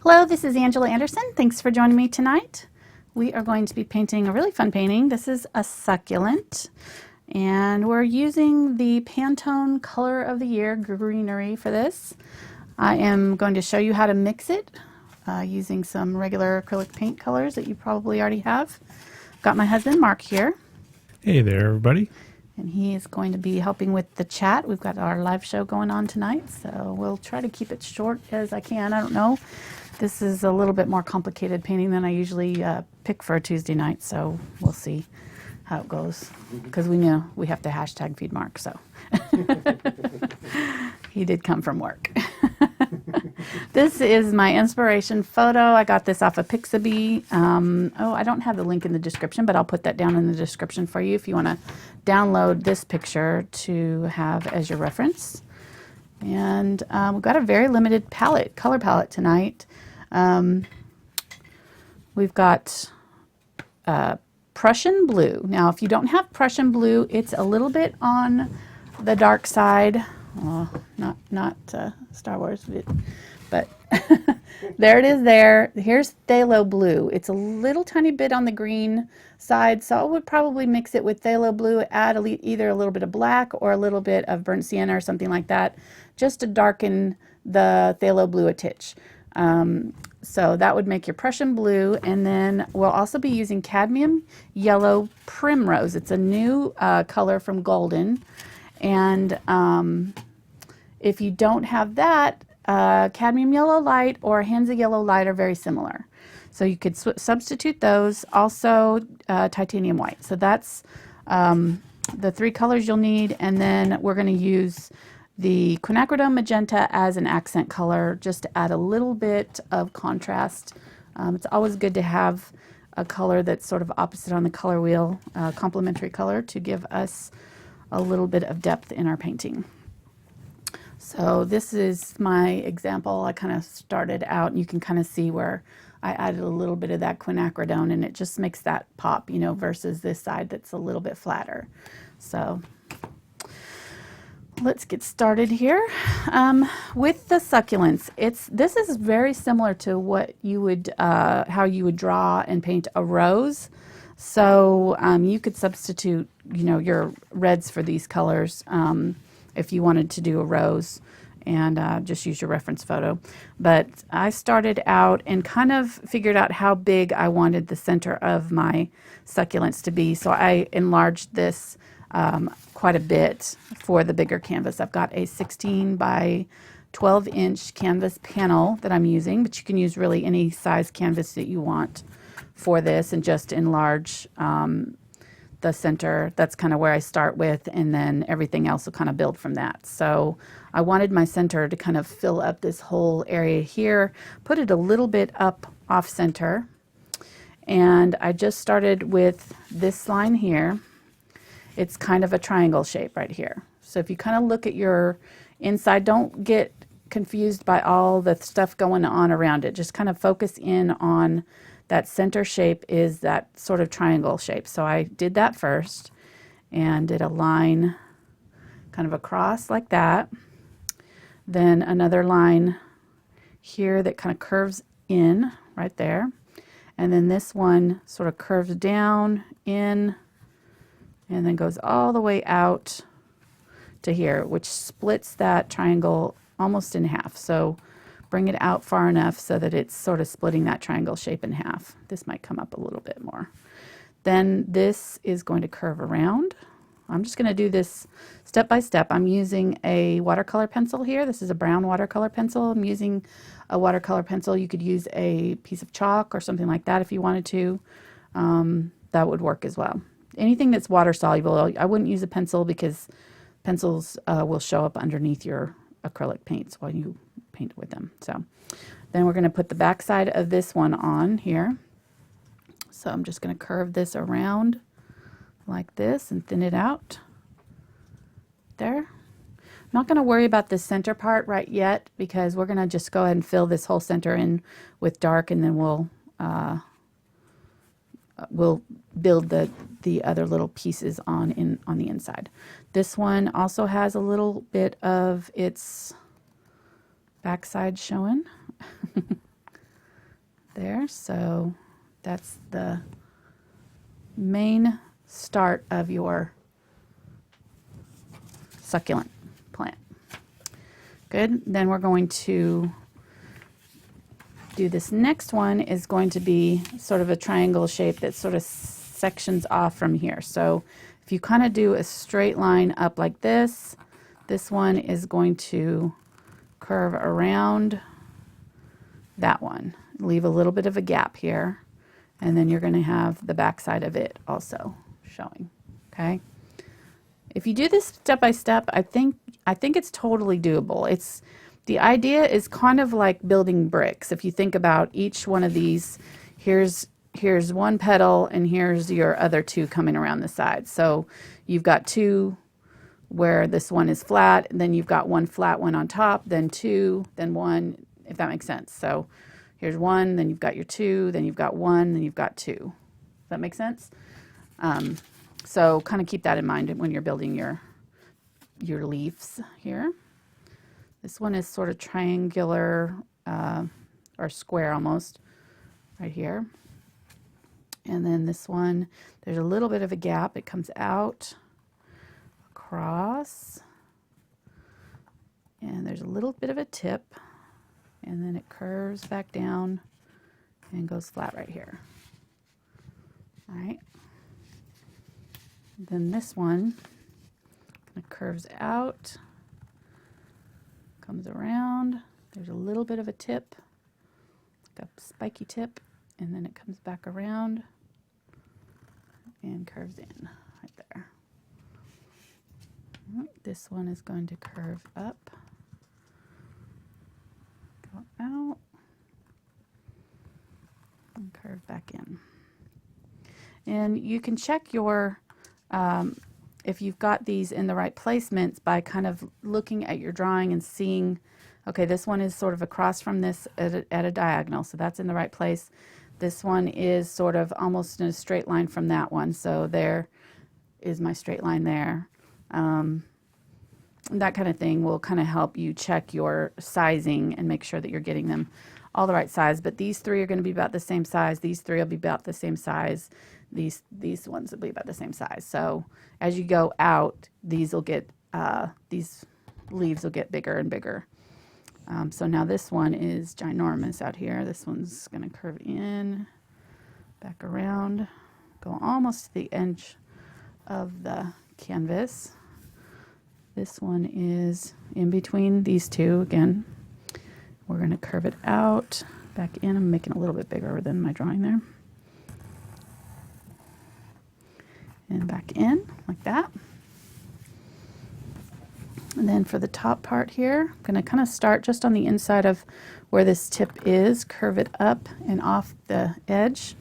Hello, this is Angela Anderson. Thanks for joining me tonight. We are going to be painting a really fun painting. This is a succulent, and we're using the Pantone Color of the Year Greenery for this. I am going to show you how to mix it using some regular acrylic paint colors that you probably already have. Got my husband Mark here. Hey there, everybody. And he is going to be helping with the chat. We've got our live show going on tonight, so we'll try to keep it short as I can. I don't know. This is a little bit more complicated painting than I usually pick for a Tuesday night, so we'll see how it goes. Because we know we have to hashtag feed Mark, so. He did come from work. This is my inspiration photo. I got this off of Pixabay. I don't have the link in the description, but I'll put that down in the description for you if you want to download this picture to have as your reference. And we've got a very limited color palette tonight. We've got Prussian blue. Now, if you don't have Prussian blue, it's a little bit on the dark side. Well, not Star Wars, but there it is there. Here's Phthalo blue. It's a little tiny bit on the green side, so I would probably mix it with Phthalo blue, add either a little bit of black or a little bit of burnt sienna or something like that, just to darken the Phthalo blue a titch. So that would make your Prussian blue, and then we'll also be using Cadmium Yellow Primrose. It's a new color from Golden, and if you don't have that, Cadmium Yellow Light or Hansa Yellow Light are very similar. So you could substitute those. Also Titanium White. So that's the three colors you'll need, and then we're going to use the Quinacridone Magenta as an accent color just to add a little bit of contrast. It's always good to have a color that's sort of opposite on the color wheel, complementary color, to give us a little bit of depth in our painting. So this is my example. I kind of started out, and you can kind of see where I added a little bit of that quinacridone, and it just makes that pop, you know, versus this side that's a little bit flatter. So let's get started here. With the succulents, this is very similar to what you would, how you would draw and paint a rose. So you could substitute, you know, your reds for these colors if you wanted to do a rose, and just use your reference photo. But I started out and kind of figured out how big I wanted the center of my succulents to be. So I enlarged this quite a bit for the bigger canvas. I've got a 16 by 12 inch canvas panel that I'm using, but you can use really any size canvas that you want for this, and just enlarge the center. That's kind of where I start with, and then everything else will kind of build from that. So I wanted my center to kind of fill up this whole area here, put it a little bit up off center, and I just started with this line here. It's kind of a triangle shape right here. So if you kind of look at your inside, don't get confused by all the stuff going on around it. Just kind of focus in on that center shape, is that sort of triangle shape. So I did that first and did a line kind of across like that. Then another line here that kind of curves in right there. And then this one sort of curves down in and then goes all the way out to here, which splits that triangle almost in half. So bring it out far enough so that it's sort of splitting that triangle shape in half. This might come up a little bit more. Then this is going to curve around. I'm just going to do this step by step. I'm using a watercolor pencil here. This is a brown watercolor pencil. I'm using a watercolor pencil. You could use a piece of chalk or something like that if you wanted to. That would work as well. Anything that's water soluble, I wouldn't use a pencil, because pencils will show up underneath your acrylic paints while you paint with them. So then we're going to put the back side of this one on here. So I'm just going to curve this around like this and thin it out there. I'm not going to worry about the center part right yet, because we're going to just go ahead and fill this whole center in with dark, and then we'll build the other little pieces on the inside. This one also has a little bit of its backside showing. there. So that's the main start of your succulent plant. Good. Then we're going to do this next one is going to be sort of a triangle shape that sort of sections off from here. So if you kind of do a straight line up like this, this one is going to curve around that one. Leave a little bit of a gap here, and then you're going to have the back side of it also showing. Okay. If you do this step by step, I think it's totally doable. The idea is kind of like building bricks. If you think about each one of these, here's one petal and here's your other two coming around the side. So you've got two where this one is flat, and then you've got one flat one on top, then two, then one, if that makes sense. So here's one, then you've got your two, then you've got one, then you've got two. Does that make sense? So kind of keep that in mind when you're building your leaves here. This one is sort of triangular or square almost right here. And then this one, there's a little bit of a gap. It comes out across, and there's a little bit of a tip, and then it curves back down and goes flat right here. All right. Then this one curves out, comes around. There's a little bit of a tip, like a spiky tip, and then it comes back around and curves in right there. This one is going to curve up, go out, and curve back in. And you can check your if you've got these in the right placements by kind of looking at your drawing and seeing, okay, this one is sort of across from this at a diagonal, so that's in the right place. This one is sort of almost in a straight line from that one, so there is my straight line there. That kind of thing will kind of help you check your sizing and make sure that you're getting them all the right size. But these three are going to be about the same size. These three will be about the same size. These ones will be about the same size. So as you go out, these leaves will get bigger and bigger. So now this one is ginormous out here. This one's going to curve in, back around, go almost to the edge of the canvas. This one is in between these two again. We're going to curve it out, back in. I'm making it a little bit bigger than my drawing there. And back in, like that. And then for the top part here, I'm going to kind of start just on the inside of where this tip is, curve it up and off the edge.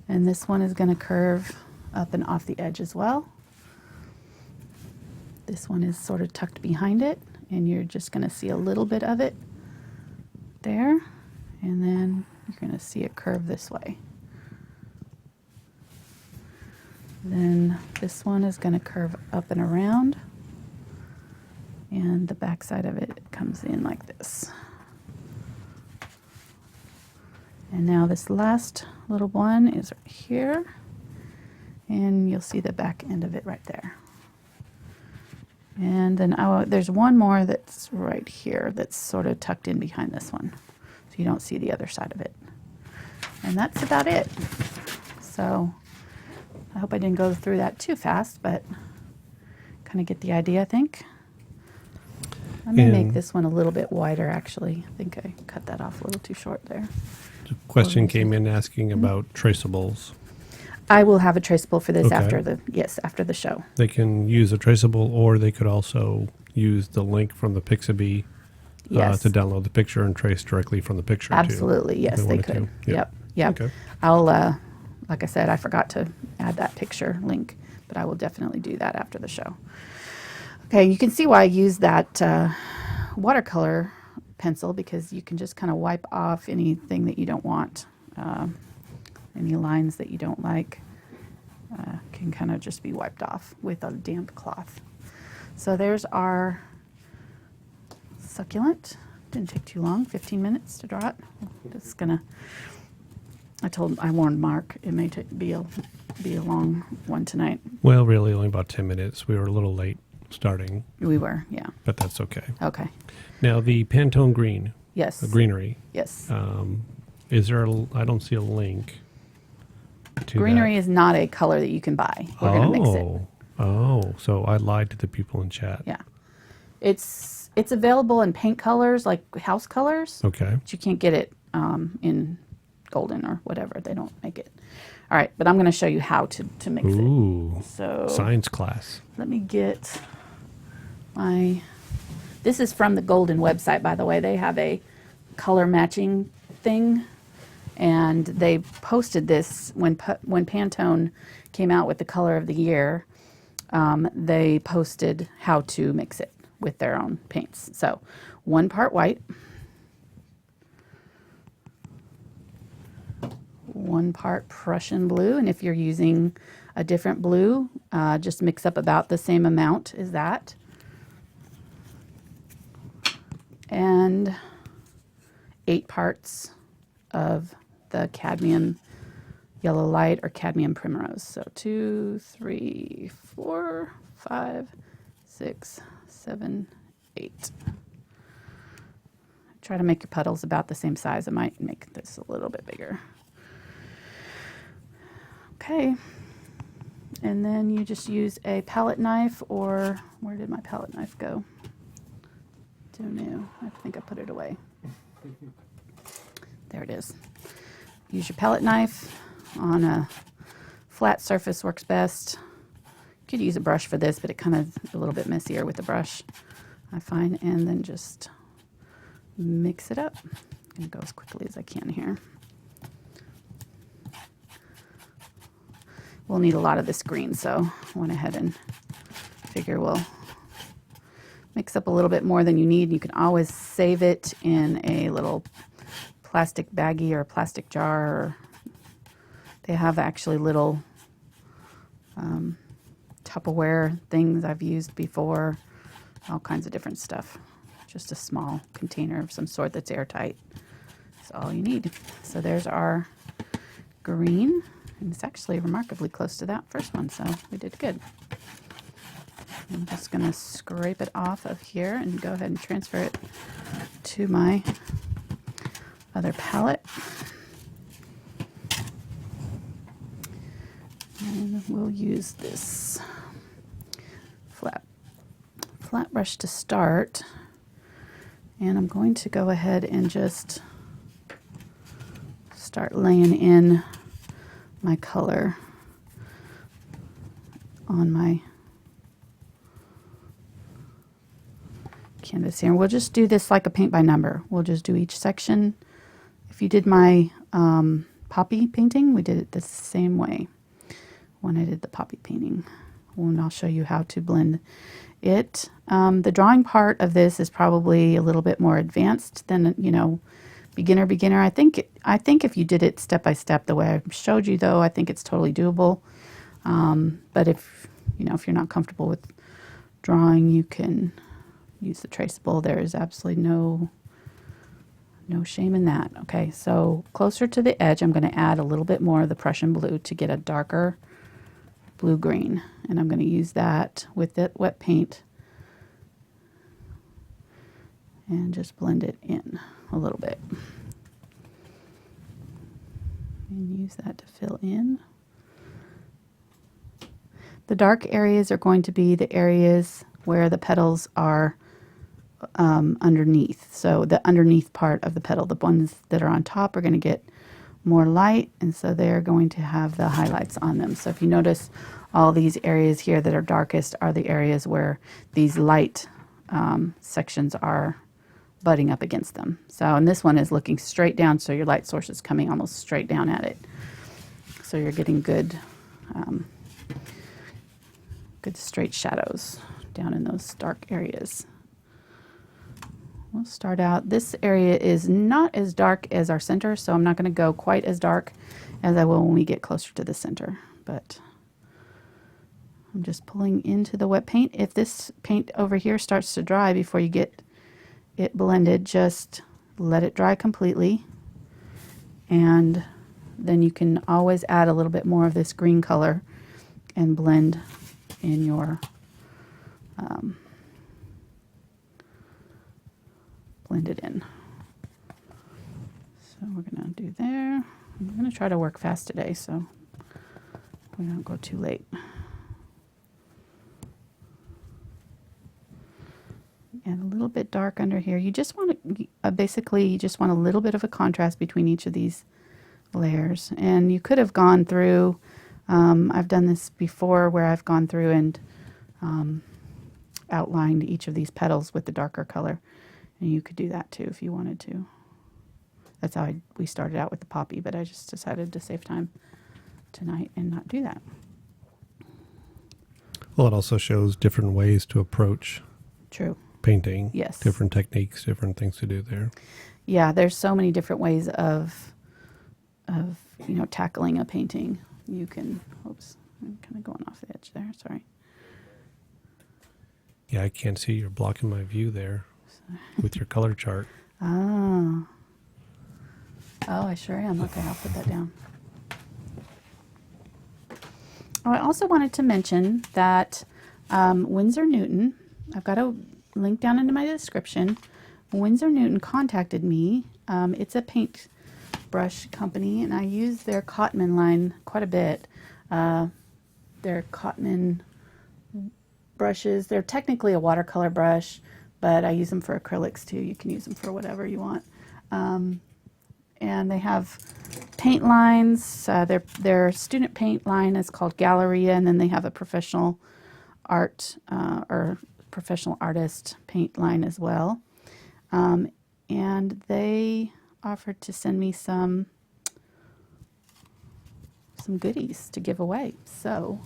And this one is going to curve up and off the edge as well. This one is sort of tucked behind it, and you're just going to see a little bit of it there. And then you're going to see it curve this way. Then this one is going to curve up and around, and the back side of it comes in like this. And now this last little one is right here, and you'll see the back end of it right there. And then there's one more that's right here that's sort of tucked in behind this one, so you don't see the other side of it. And that's about it. So I hope I didn't go through that too fast, but kind of get the idea, I think. I'm going to make this one a little bit wider, actually. I think I cut that off a little too short there. The question came in asking about traceables. I will have a traceable for this Okay. after the show. They can use a traceable, or they could also use the link from the Pixabay Yes. to download the picture and trace directly from the picture. Absolutely, too, yes, if they wanted could. to. Yep, yep. Okay. I'll, like I said, I forgot to add that picture link, but I will definitely do that after the show. Okay, you can see why I use that watercolor pencil, because you can just kind of wipe off anything that you don't want. Any lines that you don't like can kind of just be wiped off with a damp cloth. So there's our succulent. Didn't take too long, 15 minutes to draw it. Just gonna I warned Mark it may be a long one tonight. Well, really, only about 10 minutes. We were a little late starting, We were, yeah. but that's okay. Okay. Now, the Pantone Green, Yes. the Greenery, Yes. is there I don't see a link to Greenery that. is not a color that you can buy. We're going to mix it. Oh, so I lied to the people in chat. Yeah. It's available in paint colors, like house colors, Okay. but you can't get it in golden or whatever. They don't make it. All right, but I'm going to show you how to mix Ooh. it. So Science class. let me get this is from the Golden website, by the way. They have a color matching thing, and they posted this when Pantone came out with the color of the year. They posted how to mix it with their own paints. So 1 part white, 1 part Prussian blue, and if you're using a different blue, just mix up about the same amount as that. And 8 parts of the Cadmium Yellow Light or Cadmium Primrose. So 2, 3, 4, 5, 6, 7, 8. Try to make your puddles about the same size. I might make this a little bit bigger. Okay. And then you just use a palette knife, or where did my palette knife go? Don't know. I think I put it away. There it is. Use your palette knife on a flat surface, works best. You could use a brush for this, but it kind of a little bit messier with the brush, I find. And then just mix it up. I'm going to go as quickly as I can here. We'll need a lot of this green, so I went ahead and figure we'll mix up a little bit more than you need. You can always save it in a little plastic baggie or plastic jar. They have actually little Tupperware things I've used before, all kinds of different stuff. Just a small container of some sort that's airtight. That's all you need. So there's our green, and it's actually remarkably close to that first one, so we did good. I'm just going to scrape it off of here and go ahead and transfer it to my other palette. And we'll use this flat brush to start. And I'm going to go ahead and just start laying in my color on my canvas here. And we'll just do this like a paint by number. We'll just do each section. If you did my poppy painting, we did it the same way when I did the poppy painting. And I'll show you how to blend it. The drawing part of this is probably a little bit more advanced than, beginner. I think if you did it step by step the way I showed you, though, I think it's totally doable. But if you're not comfortable with drawing, you can use the traceable. There is absolutely no shame in that. Okay, so closer to the edge, I'm going to add a little bit more of the Prussian blue to get a darker blue-green, and I'm going to use that with the wet paint and just blend it in a little bit and use that to fill in. The dark areas are going to be the areas where the petals are underneath. So the underneath part of the petal, the ones that are on top, are going to get more light, and so they're going to have the highlights on them. So if you notice, all these areas here that are darkest are the areas where these light sections are butting up against them. So, and this one is looking straight down, so your light source is coming almost straight down at it. So you're getting good straight shadows down in those dark areas. We'll start out, this area is not as dark as our center, so I'm not going to go quite as dark as I will when we get closer to the center, but I'm just pulling into the wet paint. If this paint over here starts to dry before you get it blended, just let it dry completely and then you can always add a little bit more of this green color and blend in your blend it in. So we're gonna do there. I'm gonna try to work fast today so we don't go too late. And a little bit dark under here. You just want to, basically, you just want a little bit of a contrast between each of these layers. And you could have gone through, I've done this before where I've gone through and outlined each of these petals with the darker color. And you could do that too if you wanted to. That's how we started out with the poppy, but I just decided to save time tonight and not do that. Well, it also shows different ways to approach True. painting. Yes. Different techniques, different things to do there. Yeah, there's so many different ways of tackling a painting. You can, oops, I'm kind of going off the edge there, sorry. Yeah, I can't see. You're blocking my view there with your color chart. Oh, I sure am. Okay, I'll put that down. Oh, I also wanted to mention that Winsor Newton, I've got a link down into my description. Winsor Newton contacted me. It's a paintbrush company, and I use their Cadmium line quite a bit. Their Cadmium brushes, they're technically a watercolor brush, but I use them for acrylics too. You can use them for whatever you want. And they have paint lines. Their student paint line is called Galleria, and then they have a professional art or professional artist paint line as well. And they offered to send me some goodies to give away. So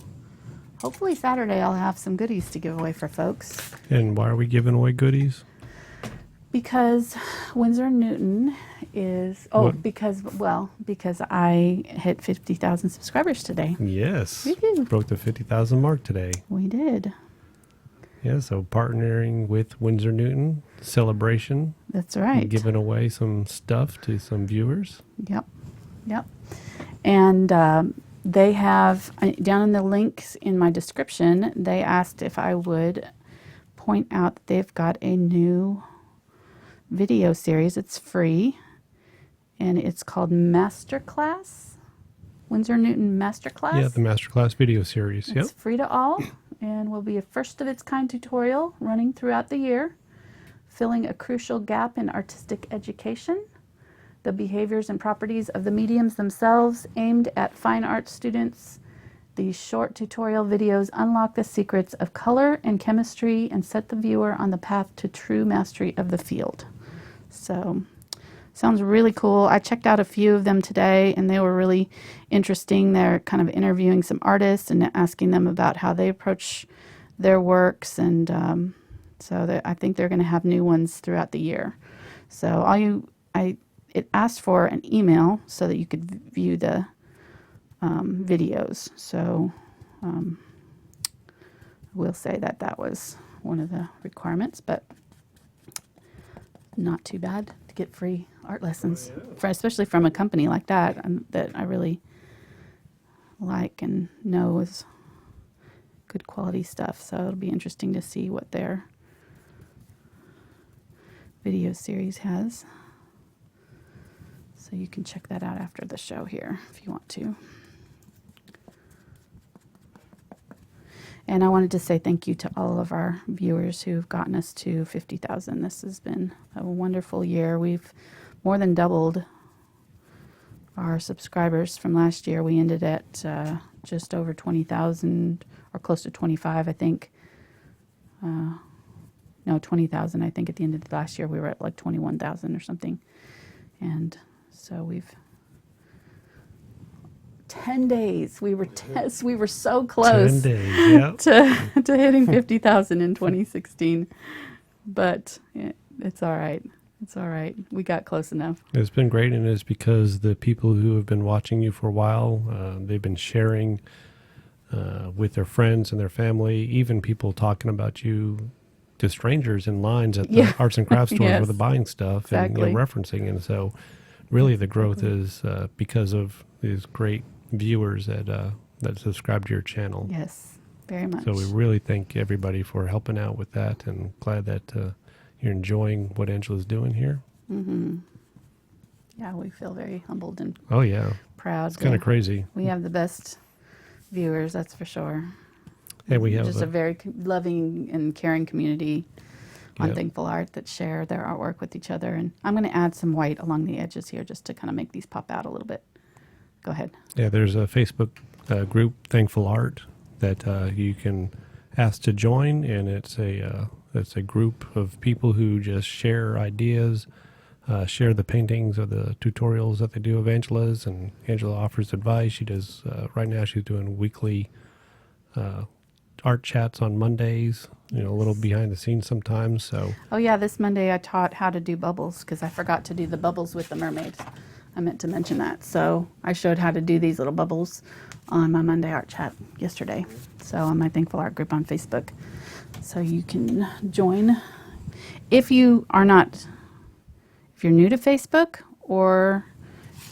hopefully Saturday I'll have some goodies to give away for folks. And why are we giving away goodies? Because Winsor Newton is, because I hit 50,000 subscribers today. Yes. Woo-hoo. Broke the 50,000 mark today. We did. Yeah, so partnering with Winsor Newton, celebration. That's right. Giving away some stuff to some viewers. Yep. And they have, down in the links in my description, they asked if I would point out that they've got a new video series. It's free, and it's called Masterclass. Winsor Newton Masterclass. Yeah, the Masterclass video series. It's free to all, and will be a first of its kind tutorial running throughout the year, filling a crucial gap in artistic education, the behaviors and properties of the mediums themselves, aimed at fine art students. These short tutorial videos unlock the secrets of color and chemistry and set the viewer on the path to true mastery of the field. So, sounds really cool. I checked out a few of them today, and they were really interesting. They're kind of interviewing some artists and asking them about how they approach their works, and I think they're going to have new ones throughout the year. So it asked for an email so that you could view the videos. So I will say that was one of the requirements, but not too bad to get free art lessons, especially from a company like that that I really like and know is good quality stuff. So it'll be interesting to see what their video series has. So you can check that out after the show here if you want to. And I wanted to say thank you to all of our viewers who've gotten us to 50,000. This has been a wonderful year. We've more than doubled our subscribers from last year. We ended at just over 20,000 or close to 25, I think. No, 20,000. I think at the end of the last year we were at like 21,000 or something. And so we've 10 days. We were so close 10 days, yep. to hitting 50,000 in 2016. But it's all right. It's all right. We got close enough. It's been great, and it's because the people who have been watching you for a while, they've been sharing with their friends and their family, even people talking about you to strangers in lines at the arts and crafts stores where they're buying stuff and referencing. And so really the growth is because of these great viewers that subscribe to your channel. Yes, very much. So we really thank everybody for helping out with that, and glad that you're enjoying what Angela's doing here. Mm-hmm. Yeah, we feel very humbled and Oh yeah, proud. it's kind of crazy. We have the best viewers, that's for sure. And we have just a very loving and caring community on Yeah. Thankful Art that share their artwork with each other. And I'm going to add some white along the edges here just to kind of make these pop out a little bit. Go ahead. Yeah, there's a Facebook group, Thankful Art, that you can ask to join, and it's a group of people who just share ideas, share the paintings or the tutorials that they do of Angela's, and Angela offers advice. She does right now. She's doing weekly art chats on Mondays. A little behind the scenes sometimes. So. Oh yeah, this Monday I taught how to do bubbles because I forgot to do the bubbles with the mermaids. I meant to mention that. So I showed how to do these little bubbles on my Monday art chat yesterday. So on my Thankful Art group on Facebook. So you can join. If you're new to Facebook, or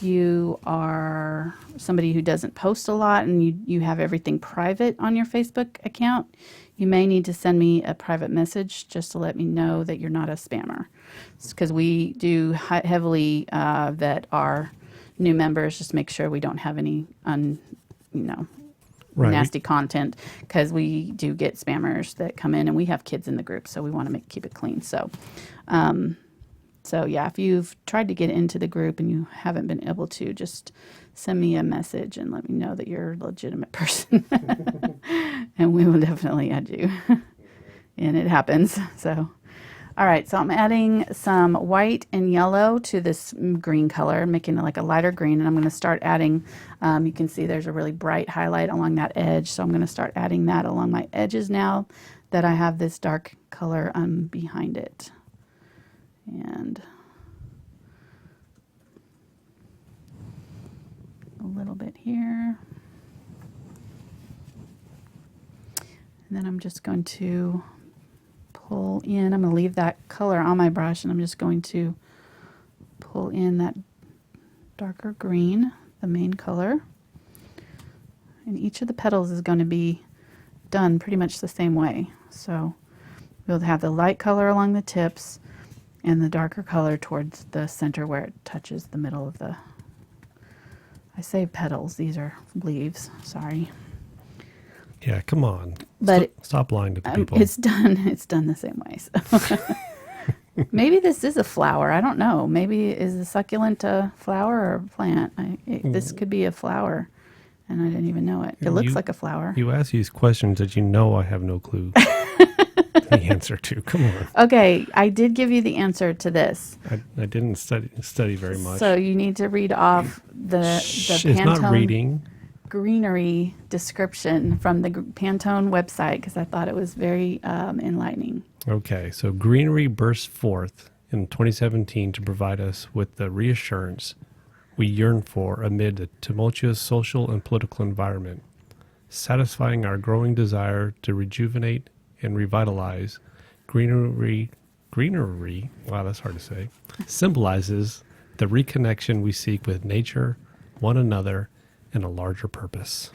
you are somebody who doesn't post a lot and you have everything private on your Facebook account, you may need to send me a private message just to let me know that you're not a spammer. Because we do heavily vet our new members, just make sure we don't have any Right. nasty content, because we do get spammers that come in, and we have kids in the group, so we want to keep it clean. So yeah, if you've tried to get into the group and you haven't been able to, just send me a message and let me know that you're a legitimate person. And we will definitely add you. And it happens. So, all right. So I'm adding some white and yellow to this green color, making it like a lighter green. And I'm going to start adding, you can see there's a really bright highlight along that edge. So I'm going to start adding that along my edges now that I have this dark color behind it. And a little bit here. And then I'm just going to pull in, I'm going to leave that color on my brush, and I'm just going to pull in that darker green, the main color. And each of the petals is going to be done pretty much the same way. So we'll have the light color along the tips, and the darker color towards the center where it touches the middle of the, I say petals, these are leaves, sorry. Yeah, come on. But stop lying to the people. It's done the same way. So. Maybe this is a flower, I don't know. Maybe is the succulent a flower or a plant? This could be a flower, and I didn't even know it. It looks like a flower. You ask these questions that I have no clue. The answer to. Come on. Okay, I did give you the answer to this. I didn't study very much. So you need to read off the It's Pantone not reading. Greenery description from the Pantone website, because I thought it was very enlightening. Okay, so Greenery burst forth in 2017 to provide us with the reassurance we yearn for amid a tumultuous social and political environment, satisfying our growing desire to rejuvenate and revitalize. Greenery, wow, that's hard to say, symbolizes the reconnection we seek with nature, one another, and a larger purpose.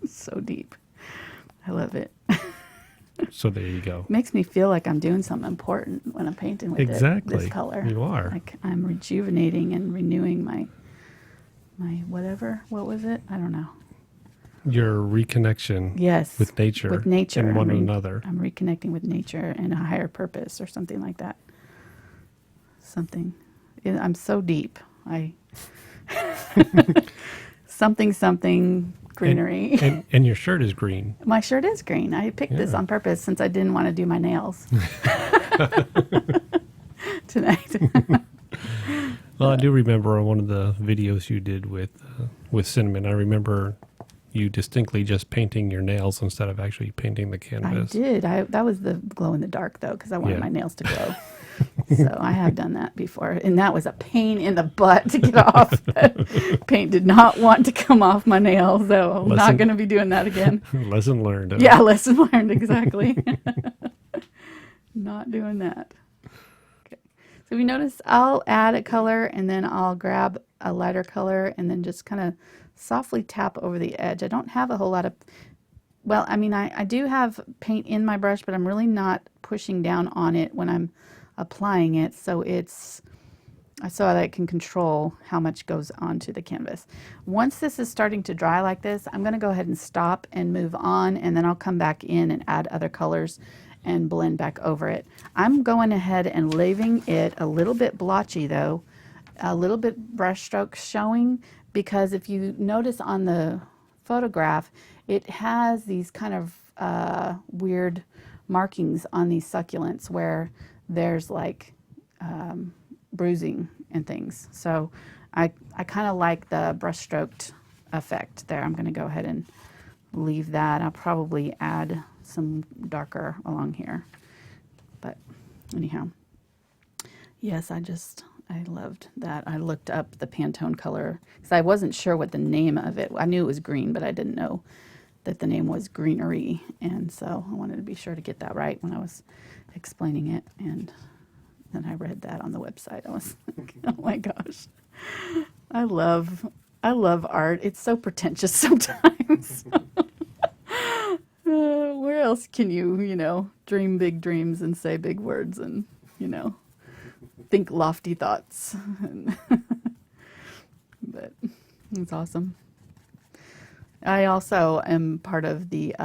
So deep. I love it. So there you go. Makes me feel like I'm doing something important when I'm painting with this color. You are. Like I'm rejuvenating and renewing my whatever. What was it? I don't know. Your reconnection Yes. with nature and one another. I'm reconnecting with nature and a higher purpose or something like that. I'm so deep. Something greenery. And your shirt is green. My shirt is green. I picked this on purpose since I didn't want to do my nails tonight. Well, I do remember one of the videos you did with Cinnamon. I remember you distinctly just painting your nails instead of actually painting the canvas. I did. That was the glow in the dark, though, because I wanted my nails to glow. So I have done that before, and that was a pain in the butt to get off. Paint did not want to come off my nails, so I'm not going to be doing that again. Lesson learned. Yeah, lesson learned, exactly. Not doing that. Okay. So if you notice, I'll add a color and then I'll grab a lighter color and then just kind of softly tap over the edge. I don't have a whole lot of, well, I mean, I do have paint in my brush, but I'm really not pushing down on it when I'm applying it. So that I can control how much goes onto the canvas. Once this is starting to dry like this, I'm going to go ahead and stop and move on, and then I'll come back in and add other colors and blend back over it. I'm going ahead and leaving it a little bit blotchy though, a little bit brush strokes showing, because if you notice on the photograph, it has these kind of weird markings on these succulents where there's like bruising and things. So I kind of like the brush stroked effect there. I'm going to go ahead and leave that. I'll probably add some darker along here. But anyhow, yes, I loved that. I looked up the Pantone color because I wasn't sure what the name of it. I knew it was green, but I didn't know that the name was Greenery. And so I wanted to be sure to get that right when I was explaining it. And then I read that on the website. I was like, oh my gosh. I love art. It's so pretentious sometimes. Where else can you dream big dreams and say big words and, think lofty thoughts. But it's awesome. I also am part of the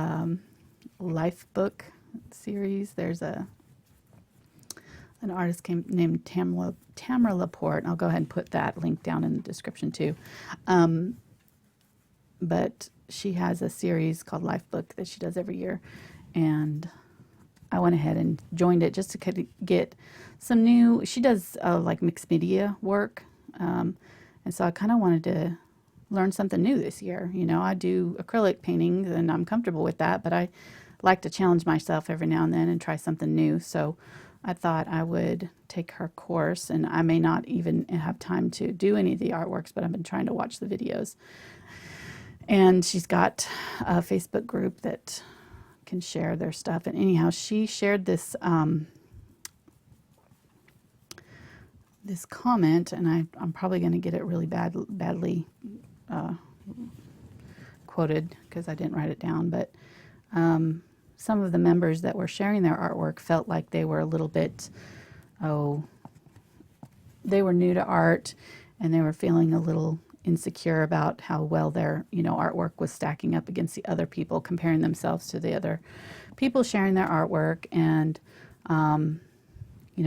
Life book series. There's an artist named Tamara Laporte. I'll go ahead and put that link down in the description too. But she has a series called Life Book that she does every year. And I went ahead and joined it just to kind of get some new, she does like mixed media work. And so I kind of wanted to learn something new this year. I do acrylic paintings and I'm comfortable with that, but I like to challenge myself every now and then and try something new. So I thought I would take her course, and I may not even have time to do any of the artworks, but I've been trying to watch the videos. And she's got a Facebook group that can share their stuff. And anyhow, she shared this this comment, and I'm probably going to get it really badly quoted because I didn't write it down. But some of the members that were sharing their artwork felt like they were a little bit, they were new to art, and they were feeling a little insecure about how well their artwork was stacking up against the other people, comparing themselves to the other people sharing their artwork, and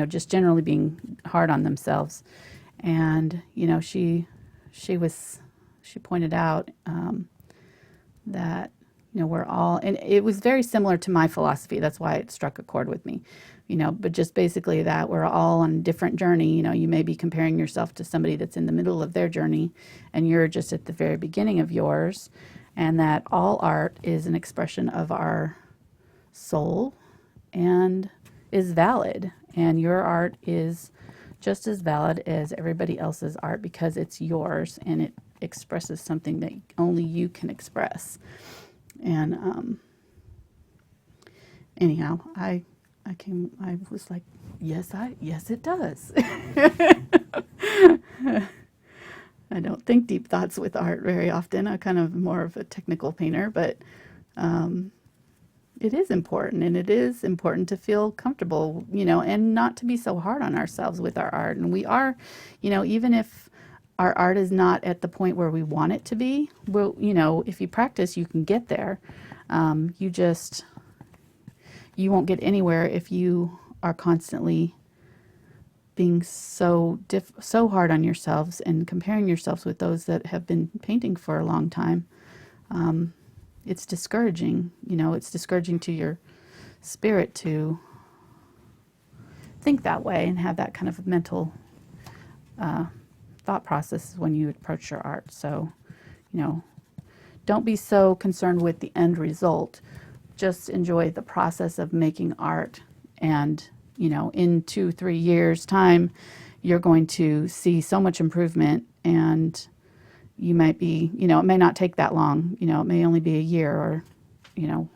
just generally being hard on themselves. And she pointed out that we're all, and it was very similar to my philosophy. That's why it struck a chord with me. But just basically that we're all on a different journey. You may be comparing yourself to somebody that's in the middle of their journey and you're just at the very beginning of yours, and that all art is an expression of our soul and is valid. And your art is just as valid as everybody else's art because it's yours and it expresses something that only you can express. And anyhow, I was like, yes, it does. I don't think deep thoughts with art very often. I'm kind of more of a technical painter, but it is important, and it is important to feel comfortable, and not to be so hard on ourselves with our art. And we are, even if our art is not at the point where we want it to be, well, if you practice, you can get there. You won't get anywhere if you are constantly being so hard on yourselves and comparing yourselves with those that have been painting for a long time. It's discouraging. It's discouraging to your spirit to think that way and have that kind of mental thought process when you approach your art. So, don't be so concerned with the end result. Just enjoy the process of making art, and in 2-3 years time you're going to see so much improvement, and you might be, it may not take that long, it may only be a year, or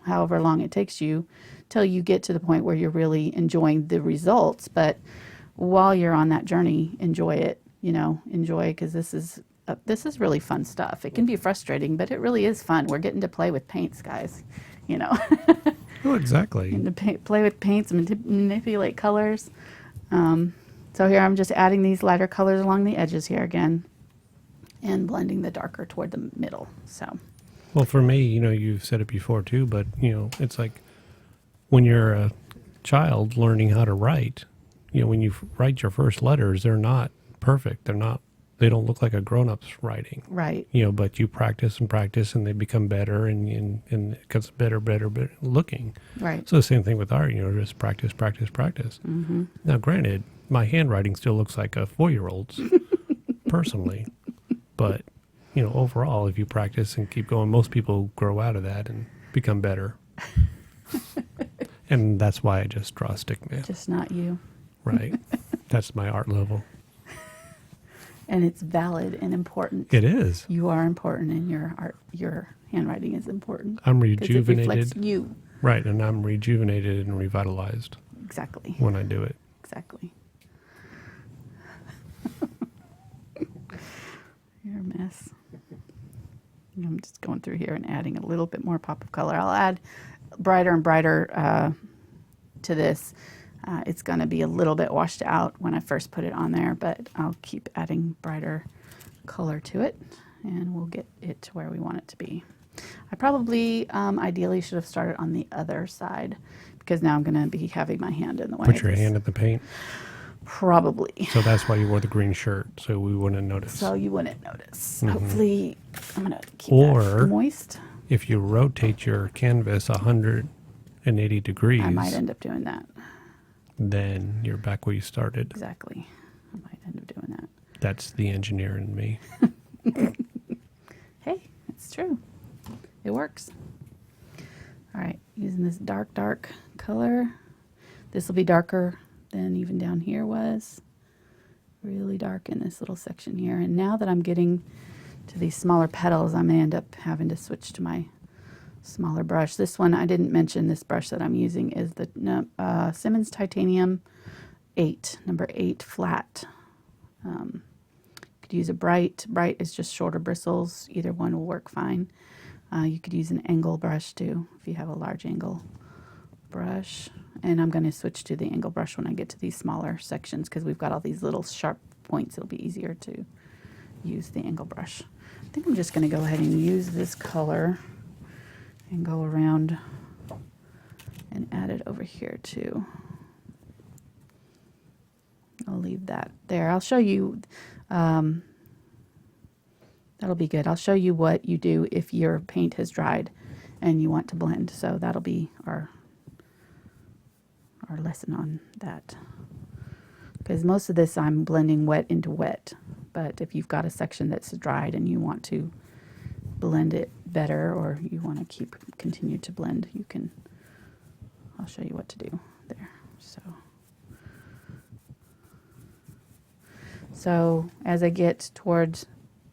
however long it takes you till you get to the point where you're really enjoying the results. But while you're on that journey, enjoy it. Enjoy, because this is really fun stuff. It can be frustrating, but it really is fun. We're getting to play with paints, guys. Oh, exactly. And to play with paints and manipulate colors. So here I'm just adding these lighter colors along the edges here again, and blending the darker toward the middle. So. Well, for me, you've said it before too, but it's like when you're a child learning how to write, when you write your first letters, they're not perfect. They don't look like a grown-up's writing. Right. But you practice and they become better and it gets better looking. Right. So the same thing with art, just practice. Mm-hmm. Now, granted, my handwriting still looks like a 4-year-old's personally, but overall, if you practice and keep going, most people grow out of that and become better. And that's why I just draw stick man. Just not you. Right. That's my art level. And it's valid and important. It is. You are important, and your art, your handwriting is important. I'm 'cause rejuvenated. It reflects you. Right, and I'm rejuvenated and revitalized. Exactly. When I do it. Exactly. You're a mess. I'm just going through here and adding a little bit more pop of color. I'll add brighter and brighter to this. It's going to be a little bit washed out when I first put it on there, but I'll keep adding brighter color to it, and we'll get it to where we want it to be. I probably ideally should have started on the other side, because now I'm going to be having my hand in the way. Put your hand in the paint. Probably. So that's why you wore the green shirt, so we wouldn't notice. So you wouldn't notice. Mm-hmm. Hopefully, I'm going to keep that moist. If you rotate your canvas 180 degrees, I might end up doing that. Then you're back where you started. Exactly. I might end up doing that. That's the engineer in me. Hey, it's true. It works. All right, using this dark color. This will be darker than even down here was. Really dark in this little section here. And now that I'm getting to these smaller petals, I may end up having to switch to my smaller brush. This one, I didn't mention, this brush that I'm using is the Simmons Titanium 8, number 8 flat. Could use a bright. Bright is just shorter bristles. Either one will work fine. You could use an angle brush too, if you have a large angle brush. And I'm going to switch to the angle brush when I get to these smaller sections, because we've got all these little sharp points. It'll be easier to use the angle brush. I think I'm just going to go ahead and use this color and go around and add it over here too. I'll leave that there. I'll show you, that'll be good. I'll show you what you do if your paint has dried and you want to blend. So that'll be our lesson on that. Because most of this I'm blending wet into wet. But if you've got a section that's dried and you want to blend it better, or you want to continue to blend, you can, I'll show you what to do there. So as I get towards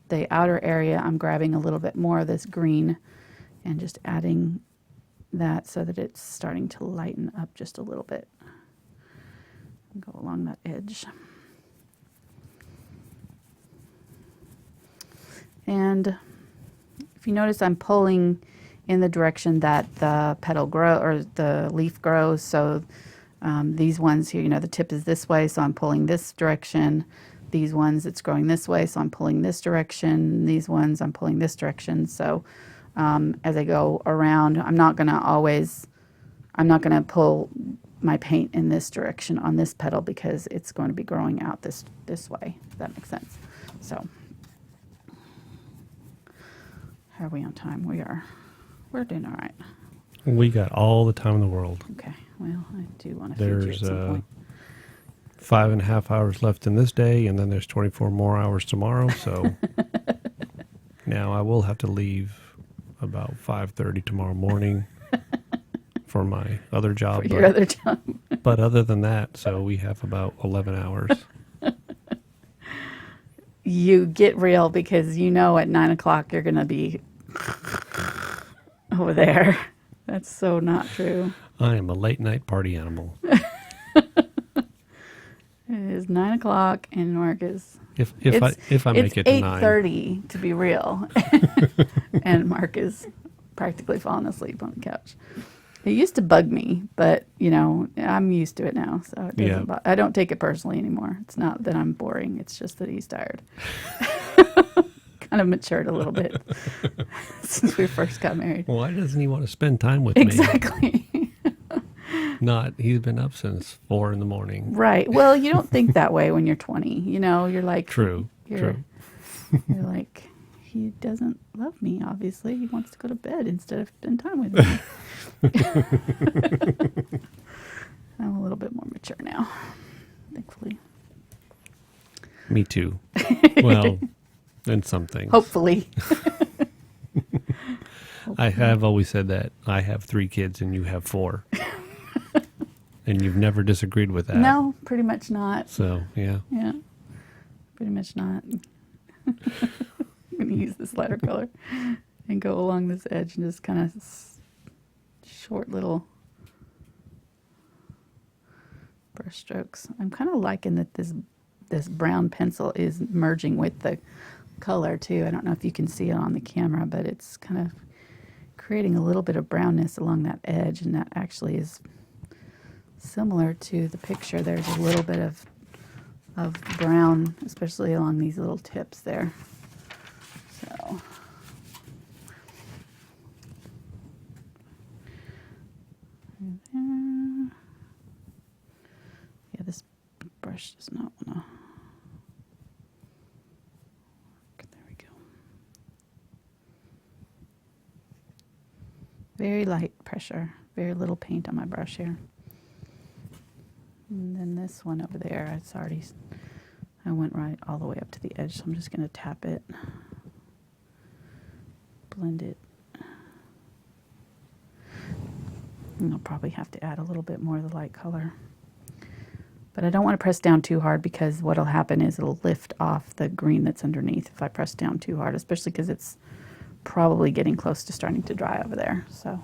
the outer area, I'm grabbing a little bit more of this green and just adding that so that it's starting to lighten up just a little bit. Go along that edge. And if you notice, I'm pulling in the direction that the petal grow or the leaf grows. So these ones here, the tip is this way, so I'm pulling this direction. These ones, it's growing this way, so I'm pulling this direction. These ones, I'm pulling this direction. So as I go around, I'm not going to pull my paint in this direction on this petal, because it's going to be growing out this way, if that makes sense. So how are we on time? We're doing all right. We got all the time in the world. Okay. Well, I do want to feed you at some point. 5.5 hours left in this day, and then there's 24 more hours tomorrow. So now I will have to leave about 5:30 tomorrow morning for my other job. For your other job. But other than that, so we have about 11 hours. You get real, because at 9 o'clock you're going to be over there. That's so not true. I am a late night party animal. It is 9 o'clock, and Marcus. If I make it to 9. It's 8:30 to be real, and Mark is practically falling asleep on the couch. It used to bug me, but I'm used to it now, so it doesn't. I don't take it personally anymore. It's not that I'm boring; it's just that he's tired. Kind of matured a little bit since we first got married. Why doesn't he want to spend time with Exactly. me? He's been up since 4 in the morning. Right. Well, you don't think that way when you're 20. You're like True. You're like, he doesn't love me. Obviously, he wants to go to bed instead of spend time with me. I'm a little bit more mature now, thankfully. Me too. Well, and some things. Hopefully. I have always said that I have 3 kids and you have 4. And you've never disagreed with that. No, pretty much not. So, yeah. Yeah, pretty much not. I'm going to use this lighter color and go along this edge and just kind of short little brush strokes. I'm kind of liking that this brown pencil is merging with the color too. I don't know if you can see it on the camera, but it's kind of creating a little bit of brownness along that edge, and that actually is similar to the picture. There's a little bit of brown, especially along these little tips there. So yeah, this brush does not want to. There we go. Very light pressure, very little paint on my brush here. And then this one over there, I went right all the way up to the edge, so I'm just going to tap it, blend it. And I'll probably have to add a little bit more of the light color. But I don't want to press down too hard, because what'll happen is it'll lift off the green that's underneath if I press down too hard, especially because it's probably getting close to starting to dry over there. So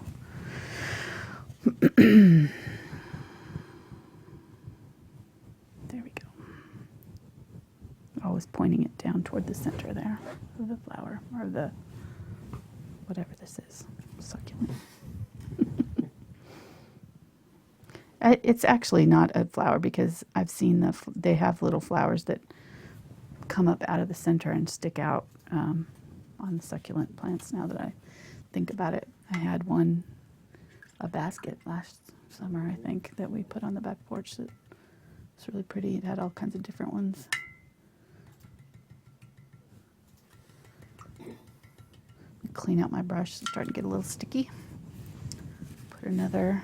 always pointing it down toward the center there of the flower, or the whatever this is, succulent. It's actually not a flower, because I've seen they have little flowers that come up out of the center and stick out on the succulent plants. Now that I think about it, I had a basket last summer, I think, that we put on the back porch that was really pretty. It had all kinds of different ones. Clean out my brush. It's starting to get a little sticky. Put another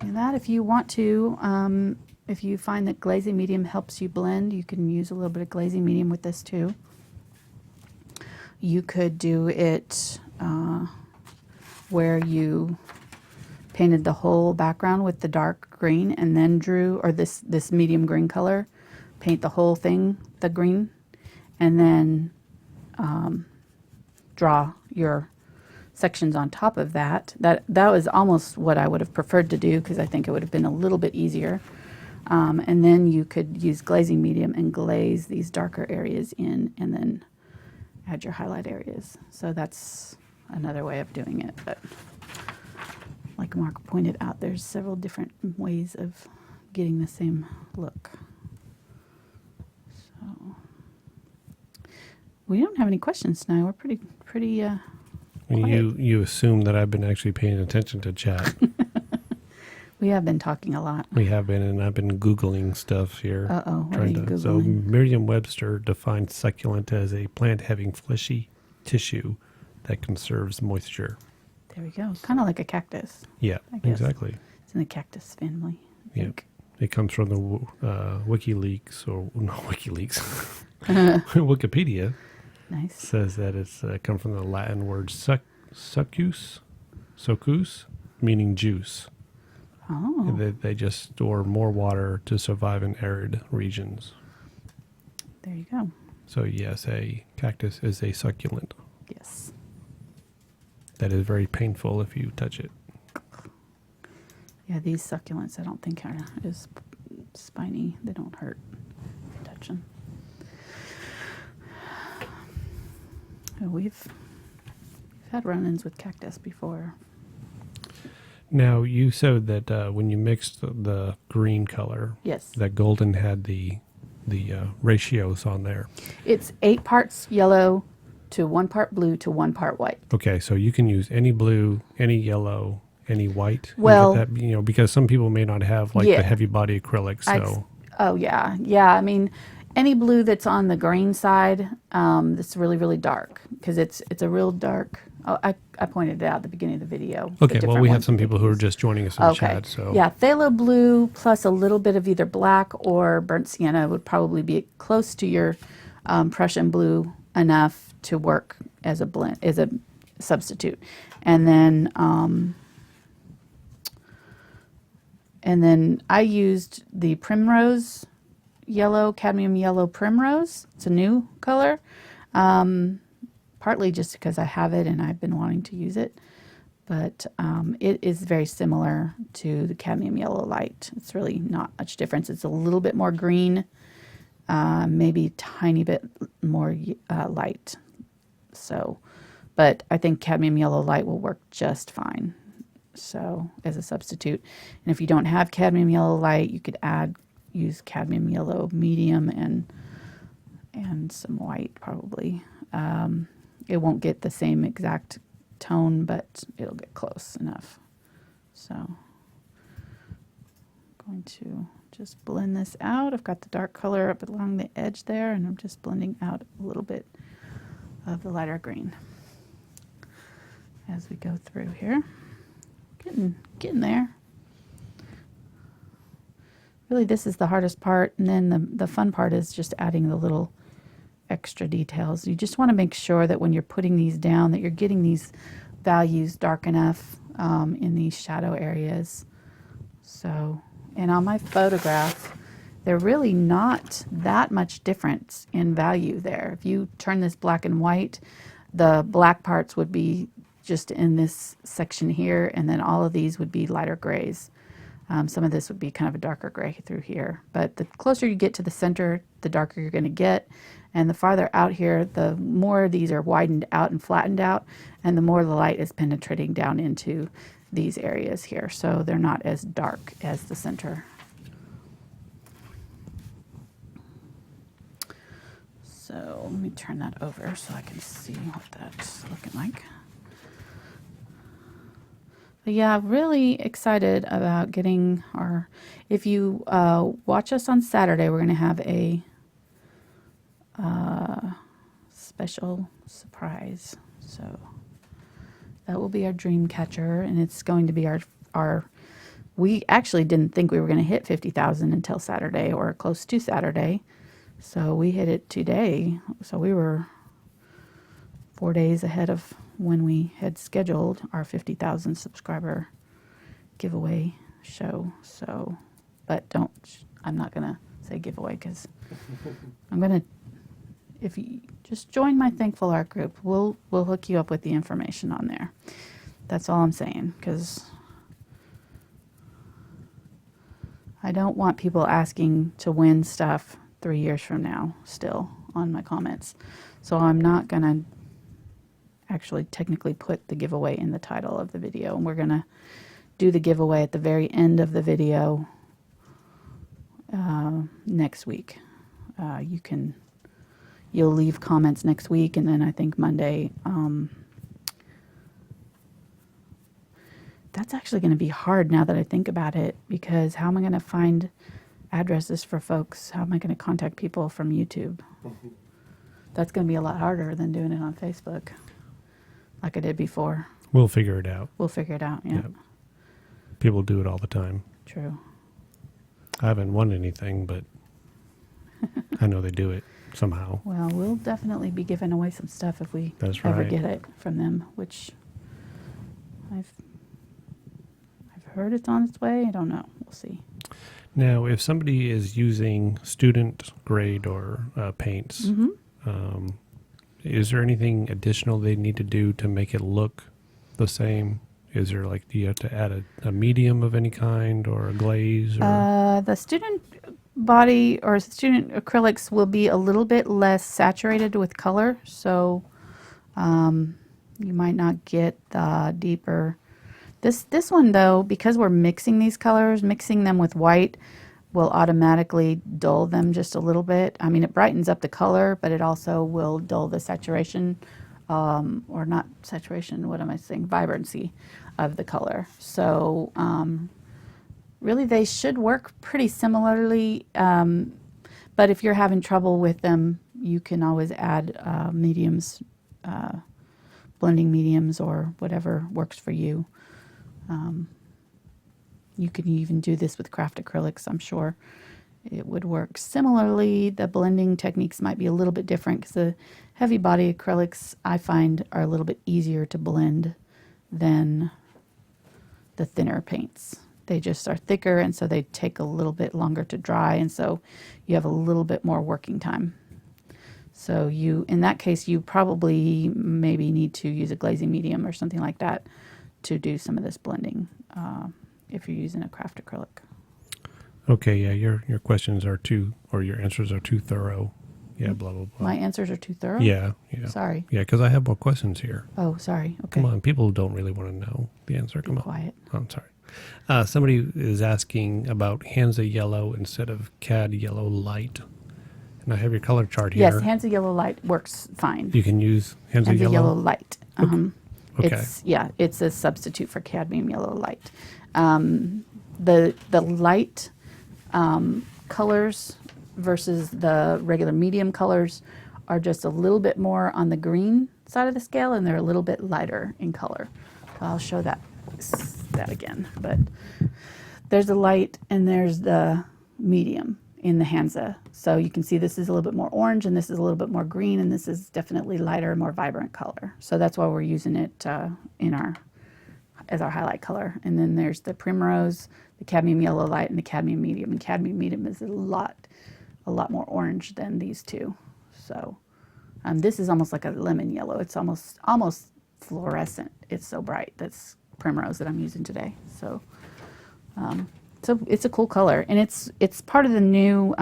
in that. If you want to, if you find that glazing medium helps you blend, you can use a little bit of glazing medium with this too. You could do it where you painted the whole background with the dark green and then drew, or this medium green color, paint the whole thing the green, and then draw your sections on top of that. That was almost what I would have preferred to do, because I think it would have been a little bit easier. And then you could use glazing medium and glaze these darker areas in, and then add your highlight areas. So that's another way of doing it. But like Mark pointed out, there's several different ways of getting the same look. So we don't have any questions now. We're pretty quiet. You assume that I've been actually paying attention to chat. We have been talking a lot. We have been, and I've been Googling stuff here. Uh-oh, what are you Googling? So Merriam-Webster defines succulent as a plant having fleshy tissue that conserves moisture. There we go. Kind of like a cactus. Yeah, exactly. It's in the cactus family, I think. It comes from the WikiLeaks, or not WikiLeaks, Wikipedia. Nice. Says that it's come from the Latin word succus, meaning juice. Oh. They just store more water to survive in arid regions. There you go. So yes, a cactus is a succulent. Yes. That is very painful if you touch it. Yeah, these succulents I don't think are as spiny. They don't hurt. Touch them. We've had run-ins with cactus before. Now, you said that when you mixed the green color, Yes. that golden had the ratios on there. It's 8 parts yellow to 1 part blue to 1 part white. Okay, so you can use any blue, any yellow, any white. Well, that, because some people may not have like yeah. the heavy body acrylic. So Oh yeah. I mean, any blue that's on the green side, that's really, really dark, because it's a real dark. Oh, I pointed it out at the beginning of the video. okay, well, we have some people who are just joining us in the chat. So Yeah, phthalo blue plus a little bit of either black or burnt sienna would probably be close to your Prussian blue enough to work as a blend, as a substitute. And then I used the Primrose yellow, cadmium yellow Primrose. It's a new color. Partly just because I have it and I've been wanting to use it. But it is very similar to the cadmium yellow light. It's really not much difference. It's a little bit more green, maybe a tiny bit more light. So, but I think cadmium yellow light will work just fine. So as a substitute. And if you don't have cadmium yellow light, you could use cadmium yellow medium and some white probably. It won't get the same exact tone, but it'll get close enough. So I'm going to just blend this out. I've got the dark color up along the edge there, and I'm just blending out a little bit of the lighter green as we go through here. Getting there. Really, this is the hardest part, and then the fun part is just adding the little extra details. You just want to make sure that when you're putting these down that you're getting these values dark enough in these shadow areas. So, and on my photograph, they're really not that much difference in value there. If you turn this black and white, the black parts would be just in this section here, and then all of these would be lighter grays. Some of this would be kind of a darker gray through here. But the closer you get to the center, the darker you're going to get. And the farther out here, the more these are widened out and flattened out, and the more the light is penetrating down into these areas here. So they're not as dark as the center. So let me turn that over so I can see what that's looking like. But yeah, really excited about getting our, if you watch us on Saturday, we're going to have a special surprise. So that will be our dream catcher, and it's going to be our we actually didn't think we were going to hit 50,000 until Saturday or close to Saturday. So we hit it today. So we were 4 days ahead of when we had scheduled our 50,000 subscriber giveaway show. So, but I'm not going to say giveaway, because I'm going to, if you just join my Thankful Art group, we'll hook you up with the information on there. That's all I'm saying, because I don't want people asking to win stuff 3 years from now still on my comments. So I'm not going to actually technically put the giveaway in the title of the video. And we're going to do the giveaway at the very end of the video next week. You'll leave comments next week, and then I think Monday, that's actually going to be hard now that I think about it, because how am I going to find addresses for folks? How am I going to contact people from YouTube? That's going to be a lot harder than doing it on Facebook like I did before. we'll figure it out. We'll figure it out, yeah. Yep. People do it all the time. True. I haven't won anything, but I know they do it somehow. Well, we'll definitely be giving away some stuff if we That's ever right. get it from them, which I've heard it's on its way. I don't know. We'll see. Now, if somebody is using student grade or paints, is there anything additional they need to do to make it look the same? Is there, like, do you have to add a medium of any kind or a glaze? Or? The student body or student acrylics will be a little bit less saturated with color, so you might not get the deeper. This one though, because we're mixing these colors, mixing them with white will automatically dull them just a little bit. I mean, it brightens up the color, but it also will dull the saturation, or not saturation, what am I saying? Vibrancy of the color. So really they should work pretty similarly, but if you're having trouble with them, you can always add mediums, blending mediums or whatever works for you. You can even do this with craft acrylics. I'm sure it would work similarly. The blending techniques might be a little bit different because the heavy body acrylics I find are a little bit easier to blend than the thinner paints. They just are thicker, and so they take a little bit longer to dry, and so you have a little bit more working time. So you, in that case, you probably maybe need to use a glazing medium or something like that to do some of this blending if you're using a craft acrylic. Okay, yeah, your questions are too, or your answers are too thorough. Yeah, blah, blah, blah. My answers are too thorough? Yeah. Sorry. Yeah, because I have more questions here. Oh, sorry. Okay. Come on, people don't really want to know the answer. Come on. Quiet. Oh, I'm sorry. Somebody is asking about Hansa Yellow instead of Cad Yellow Light. And I have your color chart here. Yes, Hansa Yellow Light works fine. You can use Hansa Hansa Yellow? Yellow Light. Okay. It's a substitute for Cadmium Yellow Light. The light colors versus the regular medium colors are just a little bit more on the green side of the scale, and they're a little bit lighter in color. I'll show that again, but there's the light and there's the medium in the Hansa. So you can see this is a little bit more orange and this is a little bit more green, and this is definitely lighter, more vibrant color. So that's why we're using it as our highlight color. And then there's the Primrose, the Cadmium Yellow Light, and the Cadmium Medium. And Cadmium Medium is a lot more orange than these two. So this is almost like a lemon yellow. It's almost fluorescent. It's so bright. That's Primrose that I'm using today. So so it's a cool color, and it's part of the new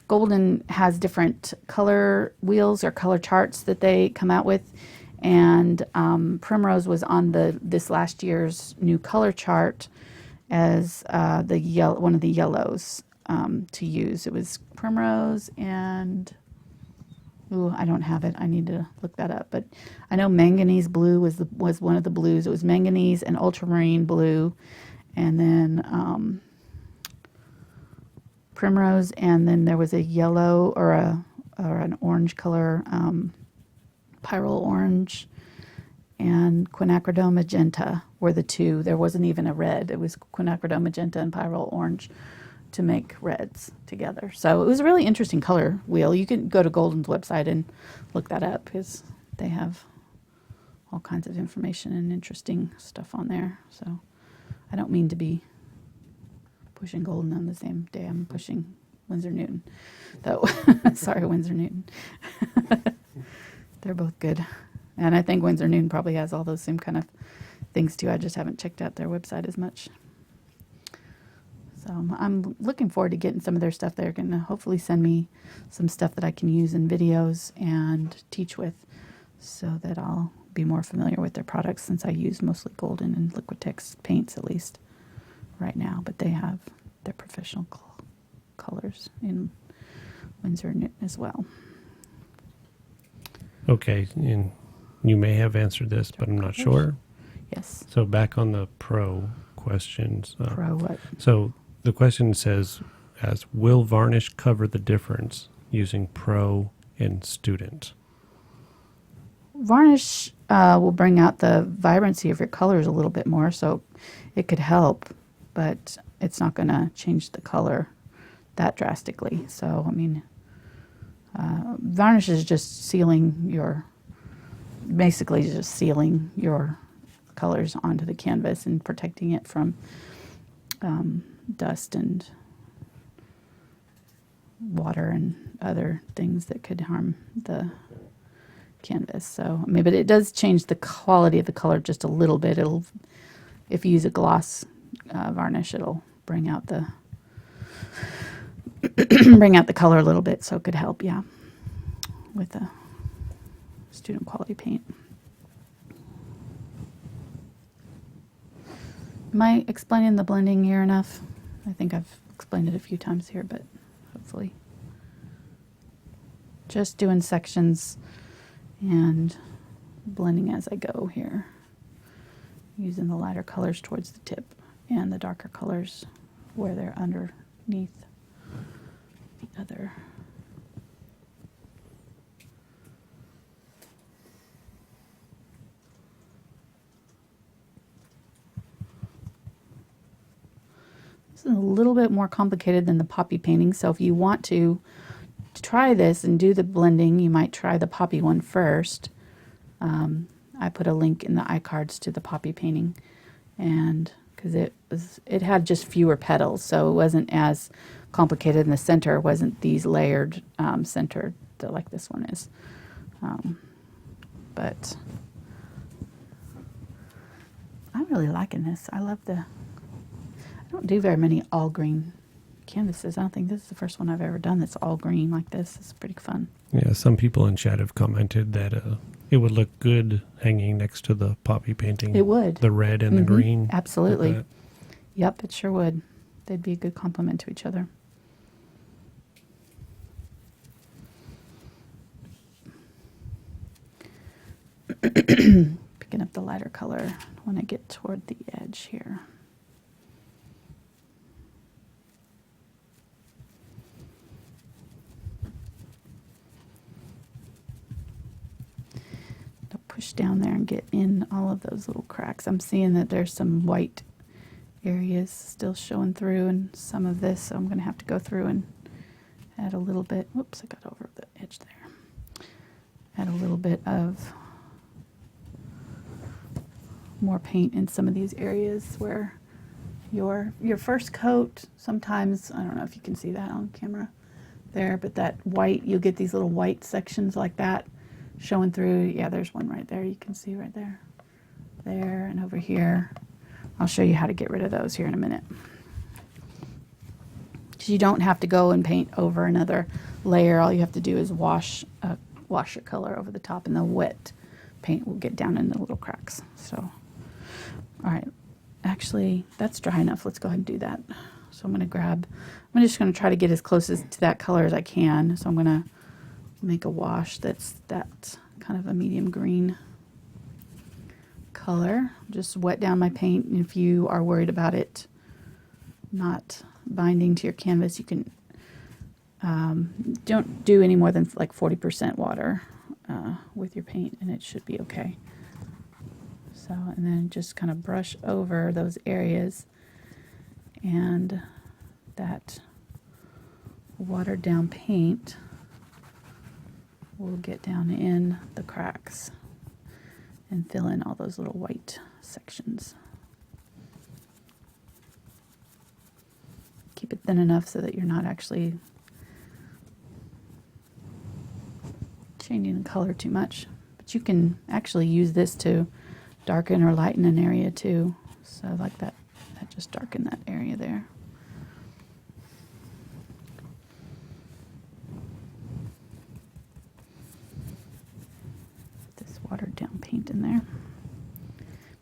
Golden has different color wheels or color charts that they come out with, and Primrose was on this last year's new color chart as one of the yellows to use. It was Primrose and I don't have it. I need to look that up. But I know manganese blue was one of the blues. It was manganese and ultramarine blue, and then Primrose, and then there was a yellow or an orange color, pyrrole orange, and Quinacridone Magenta were the two. There wasn't even a red. It was Quinacridone Magenta and pyrrole orange to make reds together. So it was a really interesting color wheel. You can go to Golden's website and look that up, because they have all kinds of information and interesting stuff on there. So I don't mean to be pushing Golden on the same day I'm pushing Winsor Newton, though. Sorry, Winsor Newton. They're both good. And I think Winsor Newton probably has all those same kind of things too. I just haven't checked out their website as much. So I'm looking forward to getting some of their stuff. They're going to hopefully send me some stuff that I can use in videos and teach with, so that I'll be more familiar with their products, since I use mostly Golden and Liquitex paints, at least right now. But they have their professional colors in Winsor and Newton as well. Okay, and you may have answered this, but I'm not sure. Yes. So back on the pro questions. Pro what? So the question says, will varnish cover the difference using pro and student? Varnish will bring out the vibrancy of your colors a little bit more, so it could help, but it's not going to change the color that drastically. So, I mean, varnish is just basically just sealing your colors onto the canvas and protecting it from dust and water and other things that could harm the canvas. So, I mean, but it does change the quality of the color just a little bit. If you use a gloss varnish, it'll bring out bring out the color a little bit, so it could help, yeah, with the student quality paint. Am I explaining the blending here enough? I think I've explained it a few times here, but hopefully. Just doing sections and blending as I go here, using the lighter colors towards the tip and the darker colors where they're underneath the other. This is a little bit more complicated than the poppy painting, so if you want to try this and do the blending, you might try the poppy one first. I put a link in the iCards to the poppy painting, and because it had just fewer petals, so it wasn't as complicated in the center. It wasn't these layered center like this one is. But I'm really liking this. I love I don't do very many all green canvases. I don't think this is the first one I've ever done that's all green like this. It's pretty fun. Yeah, some people in chat have commented that it would look good hanging next to the poppy painting. It would. The red and the green. Absolutely. Like yep, it sure would. They'd be a good complement to each other. Picking up the lighter color when I get toward the edge here. Push down there and get in all of those little cracks. I'm seeing that there's some white areas still showing through in some of this, so I'm going to have to go through and add a little bit. Whoops, I got over the edge there. Add a little bit of more paint in some of these areas where your first coat, sometimes, I don't know if you can see that on camera there, but that white, you'll get these little white sections like that showing through. Yeah, there's one right there. You can see right there. There and over here. I'll show you how to get rid of those here in a minute. Because you don't have to go and paint over another layer. All you have to do is wash your color over the top, and the wet paint will get down in the little cracks. So, all right. Actually, that's dry enough. Let's go ahead and do that. So I'm just going to try to get as close to that color as I can. So I'm going to make a wash that's that kind of a medium green color. Just wet down my paint, and if you are worried about it not binding to your canvas, you can don't do any more than like 40% water with your paint, and it should be okay. So, and then just kind of brush over those areas, and that watered down paint will get down in the cracks and fill in all those little white sections. Keep it thin enough so that you're not actually changing the color too much. But you can actually use this to darken or lighten an area too. So like that just darkened that area there. Watered down paint in there.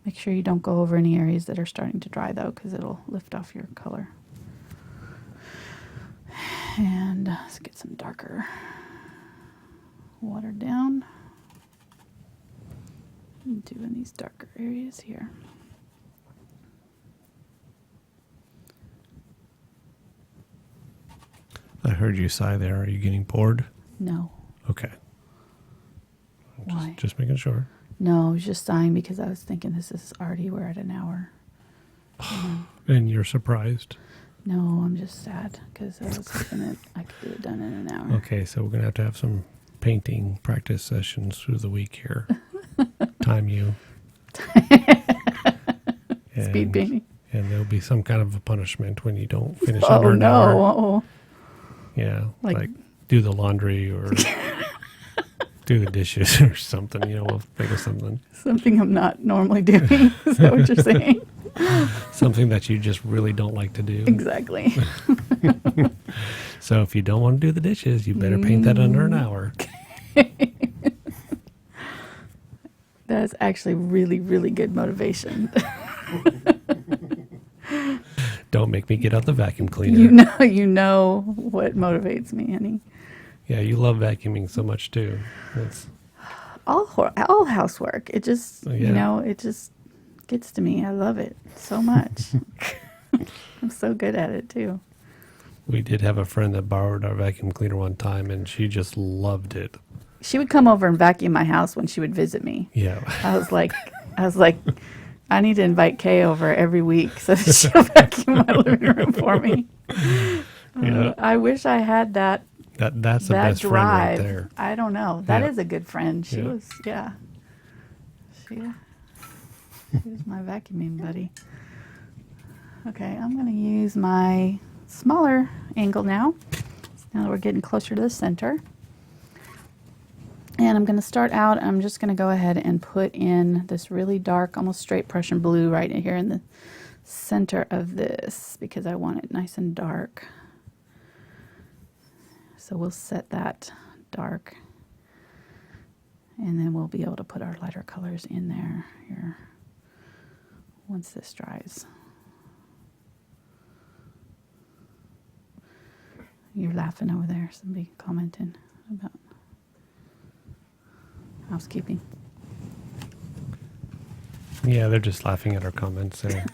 Make sure you don't go over any areas that are starting to dry though, because it'll lift off your color. And let's get some darker watered down. Doing these darker areas here. I heard you sigh there. Are you getting bored? No. Okay. Why? Just making sure. No, I was just sighing because I was thinking we're at an hour. And you're surprised? No, I'm just sad because I was hoping that I could get it done in an hour. Okay, so we're going to have some painting practice sessions through the week here. Time you. Speed painting. And there'll be some kind of a punishment when you don't finish under an hour. Oh, Yeah, like do the laundry or do the dishes or something. We'll think of something. Something I'm not normally doing. Is that what you're saying? Something that you just really don't like to do. Exactly. So if you don't want to do the dishes, you better paint that under an hour. That's actually really, really good motivation. Don't make me get out the vacuum cleaner. You know what motivates me, honey. Yeah, you love vacuuming so much too. That's, All housework. It just, Yeah. it just gets to me. I love it so much. I'm so good at it too. we did have a friend that borrowed our vacuum cleaner one time, and she just loved it. She would come over and vacuum my house when she would visit me. Yeah. I was like, I need to invite Kay over every week so that she'll vacuum my living room for me. Yeah. I wish I had that That's the that best friend drive. right there. I don't know. That Yeah. is a good friend. She Yeah. was, yeah. She was my vacuuming buddy. Okay, I'm going to use my smaller angle now. Now that we're getting closer to the center. And I'm going to start out, I'm just going to go ahead and put in this really dark, almost straight Prussian blue right in here in the center of this because I want it nice and dark. So we'll set that dark. And then we'll be able to put our lighter colors in there here once this dries. You're laughing over there, somebody commenting about housekeeping. Yeah, they're just laughing at our comments there.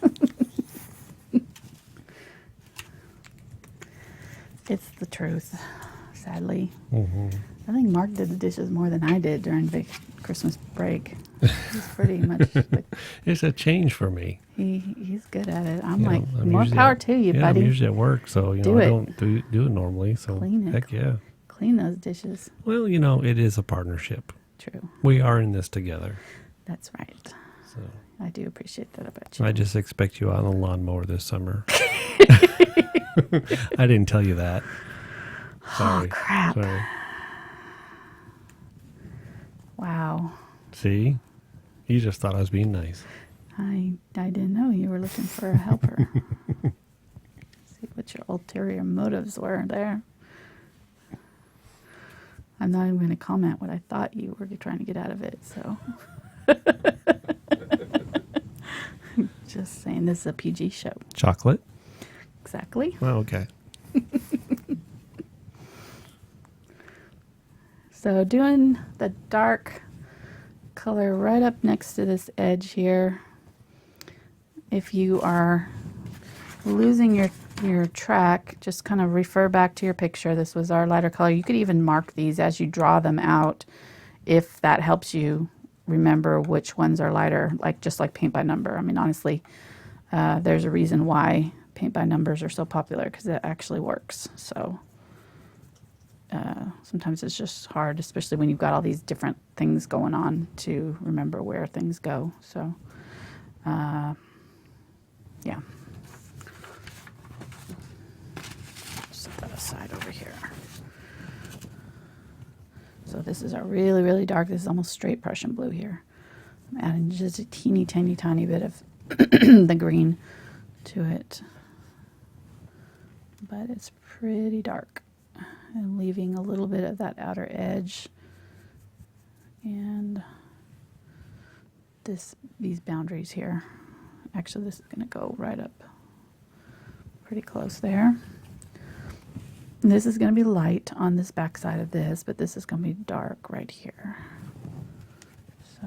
It's the truth, sadly. Hmm. I think Mark did the dishes more than I did during Christmas break. He's pretty much, It's a change for me. he's good at it. I'm You know, like, I'm more usually power at- to you, yeah, buddy. I'm usually at work, so I Do it. don't do it normally. So Clean it. heck yeah. Clean those dishes. Well, it is a partnership. True. We are in this together. That's right. So I do appreciate that about you. I just expect you out on the lawnmower this summer. I didn't tell you that. Sorry. Oh, crap. Sorry. Wow. See? You just thought I was being nice. I didn't know you were looking for a helper. See what your ulterior motives were there. I'm not even going to comment what I thought you were trying to get out of it, so. Just saying, this is a PG show. Chocolate? Exactly. Oh, okay. So doing the dark color right up next to this edge here. If you are losing your track, just kind of refer back to your picture. This was our lighter color. You could even mark these as you draw them out if that helps you remember which ones are lighter, just like paint by number. I mean, honestly, there's a reason why paint by numbers are so popular because it actually works. So sometimes it's just hard, especially when you've got all these different things going on, to remember where things go. So, yeah. Set that aside over here. So this is a really, really dark, this is almost straight Prussian blue here. I'm adding just a teeny, tiny bit of the green to it. But it's pretty dark. And leaving a little bit of that outer edge. And these boundaries here. Actually, this is going to go right up pretty close there. And this is going to be light on this back side of this, but this is going to be dark right here. So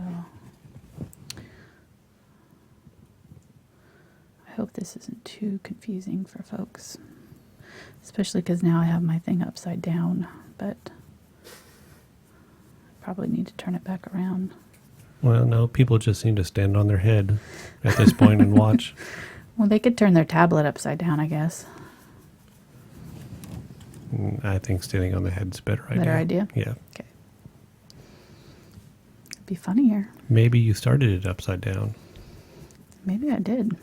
I hope this isn't too confusing for folks, especially because now I have my thing upside down, but I probably need to turn it back around. Well, no, people just seem to stand on their head at this point and watch. Well, they could turn their tablet upside down, I guess. I think standing on the head's a better idea. Better idea? Yeah. Okay. It'd be funnier. Maybe you started it upside down. Maybe I did.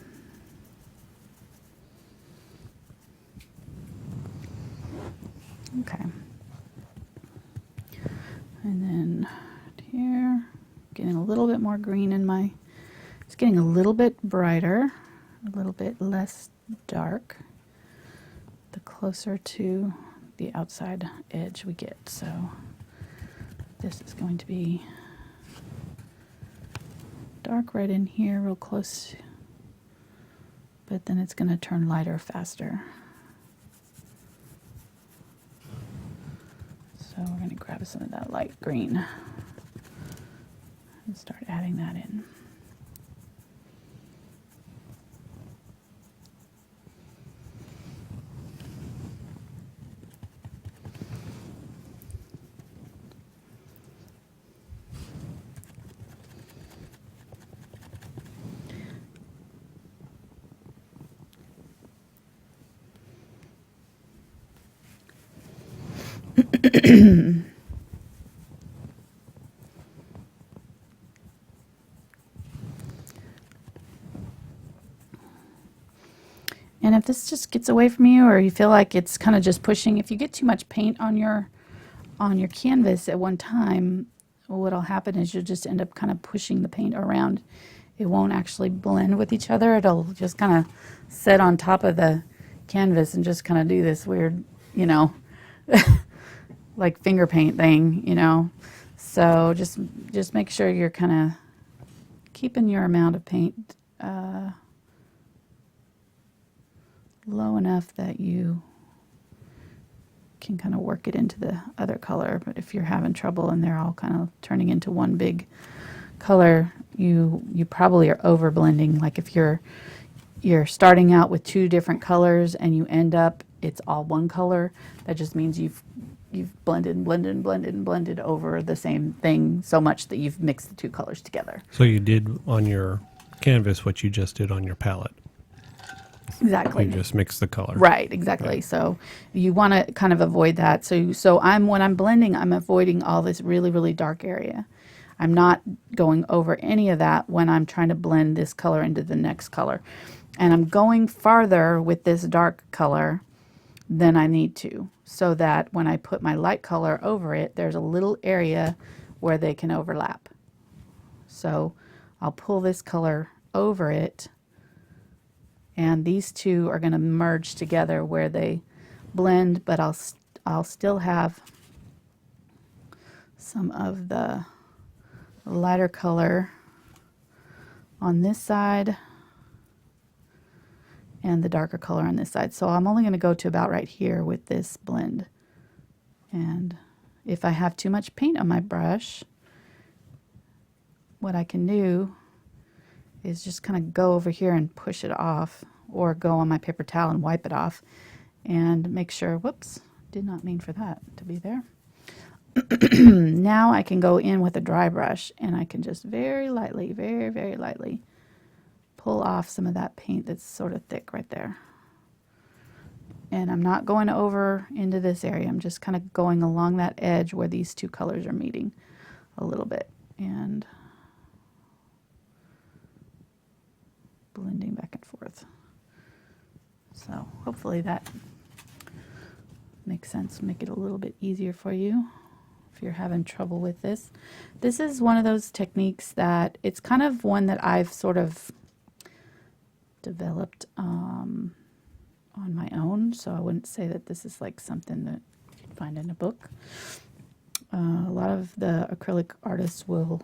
Okay. And then here, getting a little bit more green in my, it's getting a little bit brighter, a little bit less dark. The closer to the outside edge we get. So this is going to be dark right in here, real close, but then it's going to turn lighter faster. So we're going to grab some of that light green and start adding that in. And if this just gets away from you, or you feel like it's kind of just pushing, if you get too much paint on your canvas at one time, what'll happen is you'll just end up kind of pushing the paint around. It won't actually blend with each other. It'll just kind of sit on top of the canvas and just kind of do this weird, you know, like finger paint thing, you know. So just make sure you're kind of keeping your amount of paint low enough that you can kind of work it into the other color. But if you're having trouble and they're all kind of turning into one big color, you probably are over blending. Like if you're starting out with two different colors and you end up it's all one color, that just means you've blended over the same thing so much that you've mixed the two colors together. So you did on your canvas what you just did on your palette. Exactly. You just mix the color. Right, exactly. Right. So you want to kind of avoid that. So when I'm blending, I'm avoiding all this really, really dark area. I'm not going over any of that when I'm trying to blend this color into the next color. And I'm going farther with this dark color than I need to, so that when I put my light color over it, there's a little area where they can overlap. So I'll pull this color over it, and these two are going to merge together where they blend, but I'll still have some of the lighter color on this side and the darker color on this side. So I'm only going to go to about right here with this blend. And if I have too much paint on my brush, what I can do is just kind of go over here and push it off, or go on my paper towel and wipe it off and make sure, whoops, did not mean for that to be there. Now I can go in with a dry brush and I can just very lightly, very, very lightly pull off some of that paint that's sort of thick right there. And I'm not going over into this area. I'm just kind of going along that edge where these two colors are meeting a little bit and blending back and forth. So hopefully that makes sense, make it a little bit easier for you if you're having trouble with this. This is one of those techniques that it's kind of one that I've sort of developed on my own, so I wouldn't say that this is like something that you'd find in a book. A lot of the acrylic artists will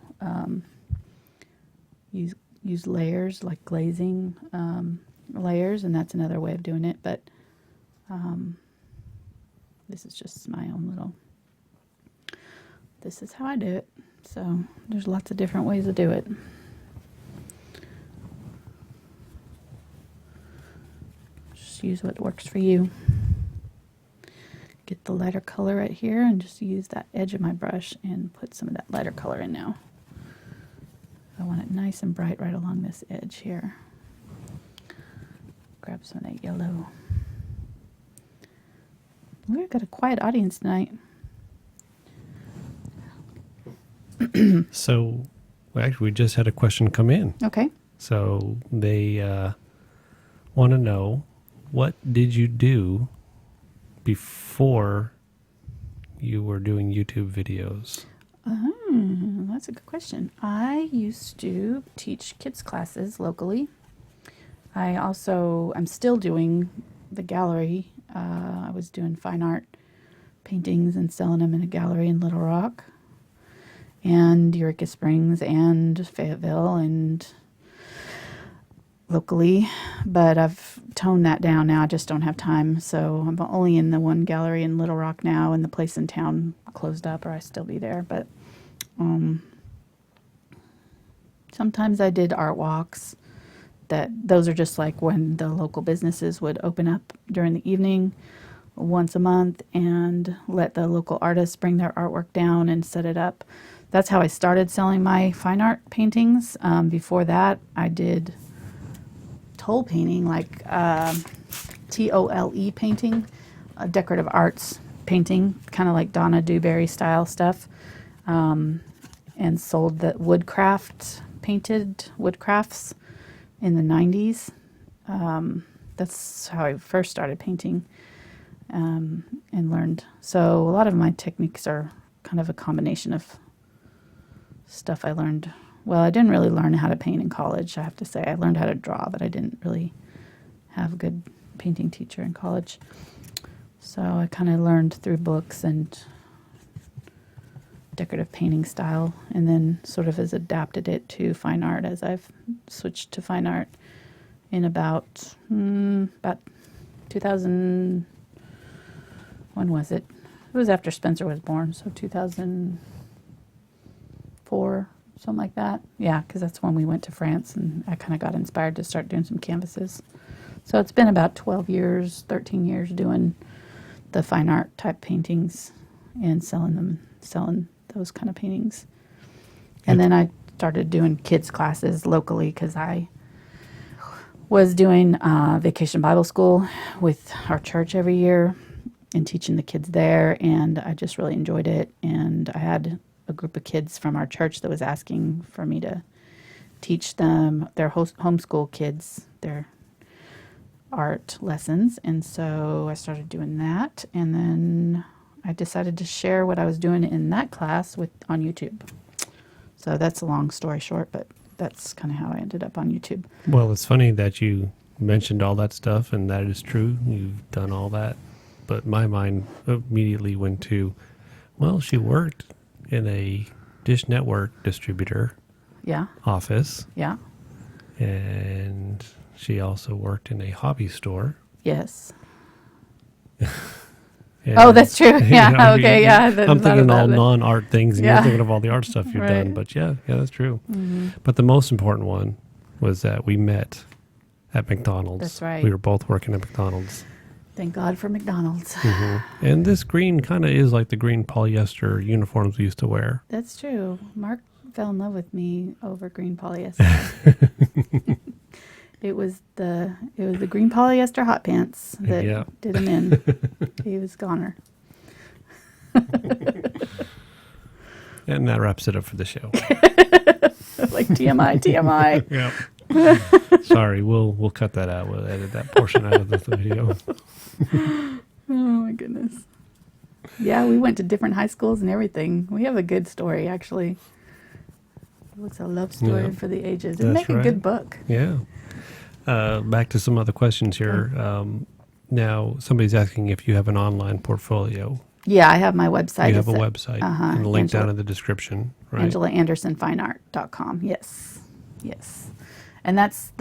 use layers, like glazing layers, and that's another way of doing it, but this is just my own little, this is how I do it. So there's lots of different ways to do it. Just use what works for you. Get the lighter color right here and just use that edge of my brush and put some of that lighter color in now. I want it nice and bright right along this edge here. Grab some of that yellow. We've got a quiet audience tonight. So, actually, we just had a question come in. Okay. So they want to know, what did you do before you were doing YouTube videos? That's a good question. I used to teach kids classes locally. I'm still doing the gallery I was doing fine art paintings and selling them in a gallery in Little Rock and Eureka Springs and Fayetteville and locally, but I've toned that down now. I just don't have time, so I'm only in the one gallery in Little Rock now, and the place in town closed up, or I still be there. But sometimes I did art walks. Those are just like when the local businesses would open up during the evening once a month and let the local artists bring their artwork down and set it up. That's how I started selling my fine art paintings. Before that, I did toll painting, like TOLE painting, decorative arts painting, kind of like Donna Dewberry style stuff, and sold the painted woodcrafts in the 90s. That's how I first started painting and learned. So a lot of my techniques are kind of a combination of stuff I learned. Well, I didn't really learn how to paint in college, I have to say. I learned how to draw, but I didn't really have a good painting teacher in college. So I kind of learned through books and decorative painting style, and then sort of has adapted it to fine art as I've switched to fine art in about 2000. When was it? It was after Spencer was born, so 2004, something like that. Yeah, because that's when we went to France, and I kind of got inspired to start doing some canvases. So it's been about 12 years, 13 years doing the fine art type paintings and selling those kind of paintings. And then I started doing kids classes locally because I was doing Vacation Bible School with our church every year and teaching the kids there, and I just really enjoyed it. And I had a group of kids from our church that was asking for me to teach them their homeschool kids their art lessons, and so I started doing that, and then I decided to share what I was doing in that class on YouTube. So that's a long story short, but that's kind of how I ended up on YouTube. Well, it's funny that you mentioned all that stuff, and that is true. You've done all that. But my mind immediately went to, well, she worked in a Dish Network distributor office. Yeah. And she also worked in a hobby store. Yes. Oh, that's true. Yeah. Okay. Yeah. I'm thinking all non-art things, and you're thinking of all the art stuff you've Right. done. But yeah, that's true. Mm-hmm. But the most important one was that we met at McDonald's. That's right. We were both working at McDonald's. Thank God for McDonald's. Mm-hmm. And this green kind of is like the green polyester uniforms we used to wear. That's true. Mark fell in love with me over green polyester. It was the green polyester hot pants that did him in. He was goner. And that wraps it up for the show. Like TMI. Yeah. Sorry, we'll cut that out. We'll edit that portion out of the video. Oh my goodness. Yeah, we went to different high schools and everything. We have a good story, actually. It's a love story for the ages. It'd make a good book. Yeah. Back to some other questions here. Now, somebody's asking if you have an online portfolio. Yeah, I have my website. You have a website. And the link down in the description, right? AngelaAndersonFineArt.com. Yes. And that's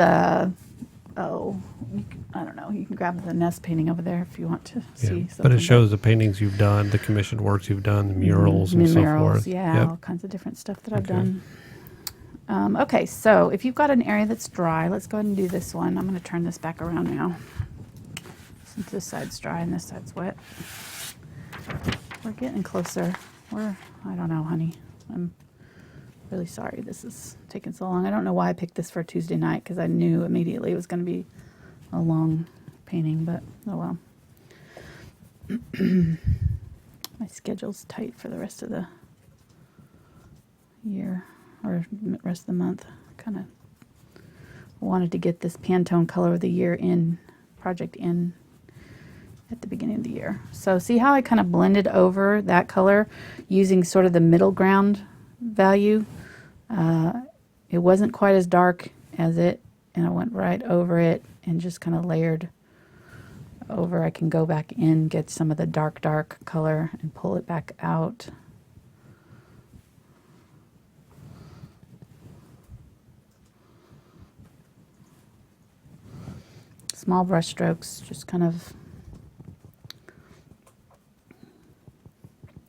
I don't know. You can grab the nest painting over there if you want to see something. But it shows the paintings you've done, the commissioned works you've done, the murals and so forth. Yeah, all kinds of different stuff that I've done. Okay, so if you've got an area that's dry, let's go ahead and do this one. I'm going to turn this back around now. Since this side's dry and this side's wet. We're getting closer. I don't know, honey. I'm really sorry this is taking so long. I don't know why I picked this for a Tuesday night, because I knew immediately it was going to be a long painting, but oh well. My schedule's tight for the rest of the year, or rest of the month. Kind of wanted to get this Pantone color of the year project in at the beginning of the year. So see how I kind of blended over that color using sort of the middle ground value. It wasn't quite as dark as it, and I went right over it and just kind of layered over, I can go back in, get some of the dark color and pull it back out. Small brush strokes, just kind of,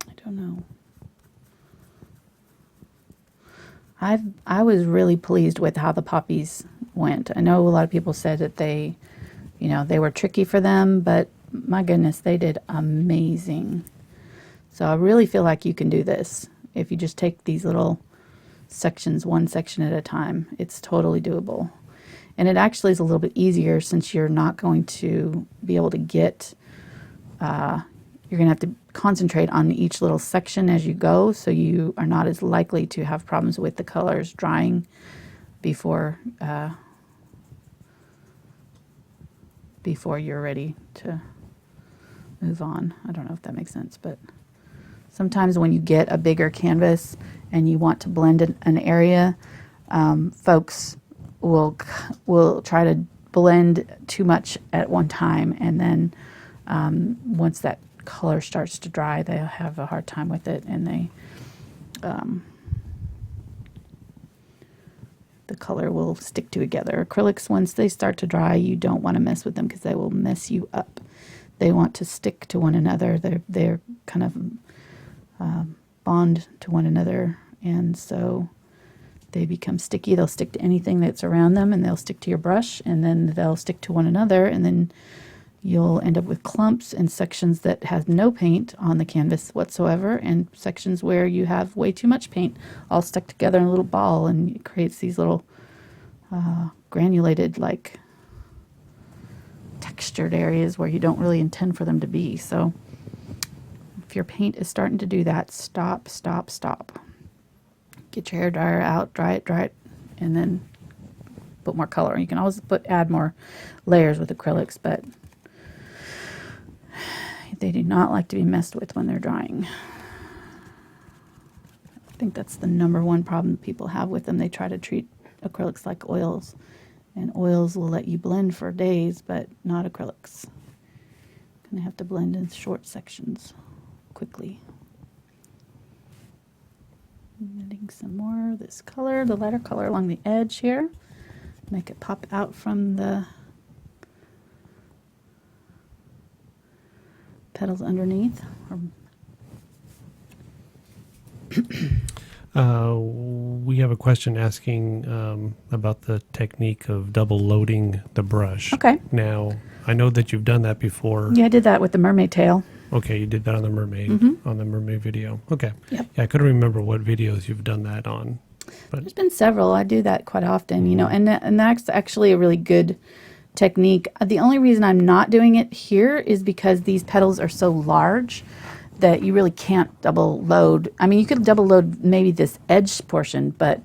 I don't know. I was really pleased with how the poppies went. I know a lot of people said that they, you know, they were tricky for them, but my goodness, they did amazing. So I really feel like you can do this if you just take these little sections, one section at a time. It's totally doable. And it actually is a little bit easier since you're not going to be able to get, you're going to have to concentrate on each little section as you go, so you are not as likely to have problems with the colors drying before you're ready to move on. I don't know if that makes sense, but sometimes when you get a bigger canvas and you want to blend in an area, folks will try to blend too much at one time, and then once that color starts to dry, they'll have a hard time with it, and the color will stick together. Acrylics, once they start to dry, you don't want to mess with them because they will mess you up. They want to stick to one another. They're kind of bond to one another, and so they become sticky. They'll stick to anything that's around them, and they'll stick to your brush, and then they'll stick to one another, and then you'll end up with clumps and sections that have no paint on the canvas whatsoever, and sections where you have way too much paint all stuck together in a little ball, and it creates these little granulated, like textured areas where you don't really intend for them to be. So if your paint is starting to do that, stop. Get your hairdryer out, dry it, and then put more color. You can always add more layers with acrylics, but they do not like to be messed with when they're drying. I think that's the #1 problem people have with them. They try to treat acrylics like oils, and oils will let you blend for days, but not acrylics. Gonna have to blend in short sections quickly. Adding some more of this color, the lighter color along the edge here. Make it pop out from the petals underneath. We have a question asking about the technique of double loading the brush. Okay. Now, I know that you've done that before. Yeah, I did that with the mermaid tail. Okay, you did that on the mermaid, Mm-hmm. on the mermaid video. Okay. Yep. Yeah, I couldn't remember what videos you've done that on. But There's been several. I do that quite often, you know, and that's actually a really good technique. The only reason I'm not doing it here is because these petals are so large that you really can't double load. I mean, you could double load maybe this edge portion, but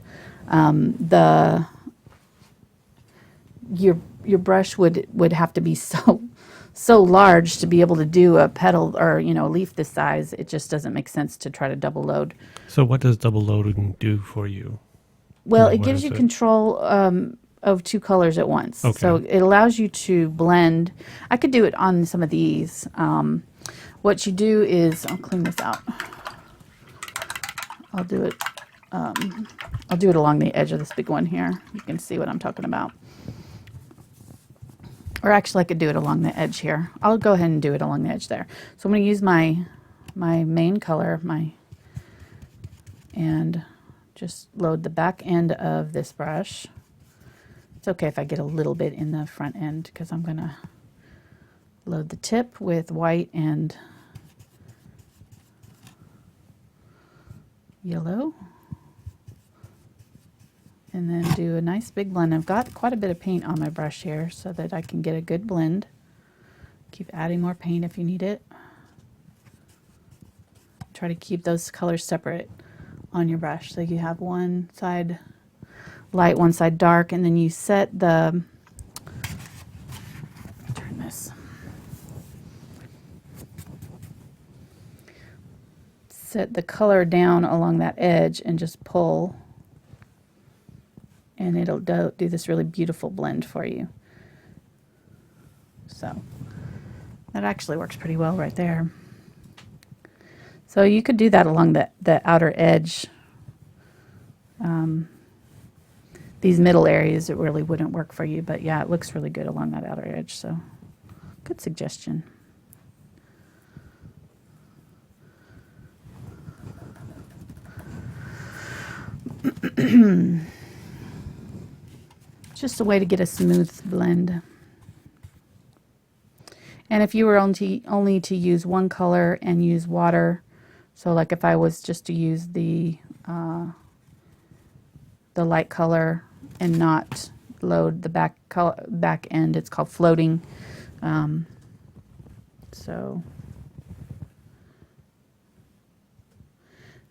your brush would have to be so large to be able to do a petal or, you know, a leaf this size. It just doesn't make sense to try to double load. so what does double loading do for you? Well, What it gives is you it? control of two colors at once. Okay. So it allows you to blend. I could do it on some of these. What you do is, I'll clean this out. I'll do it along the edge of this big one here. You can see what I'm talking about. Or actually, I could do it along the edge here. I'll go ahead and do it along the edge there. So I'm going to use my main color, and just load the back end of this brush. It's okay if I get a little bit in the front end because I'm going to load the tip with white and yellow. And then do a nice big blend. I've got quite a bit of paint on my brush here so that I can get a good blend. Keep adding more paint if you need it. Try to keep those colors separate on your brush. So you have one side light, one side dark, and then you set the, turn this, set the color down along that edge and just pull, and it'll do this really beautiful blend for you. So That actually works pretty well right there. So you could do that along the outer edge. These middle areas, it really wouldn't work for you, but yeah, it looks really good along that outer edge, so good suggestion. Just a way to get a smooth blend. And if you were only to use one color and use water, so like if I was just to use the light color and not load the back end, it's called floating. So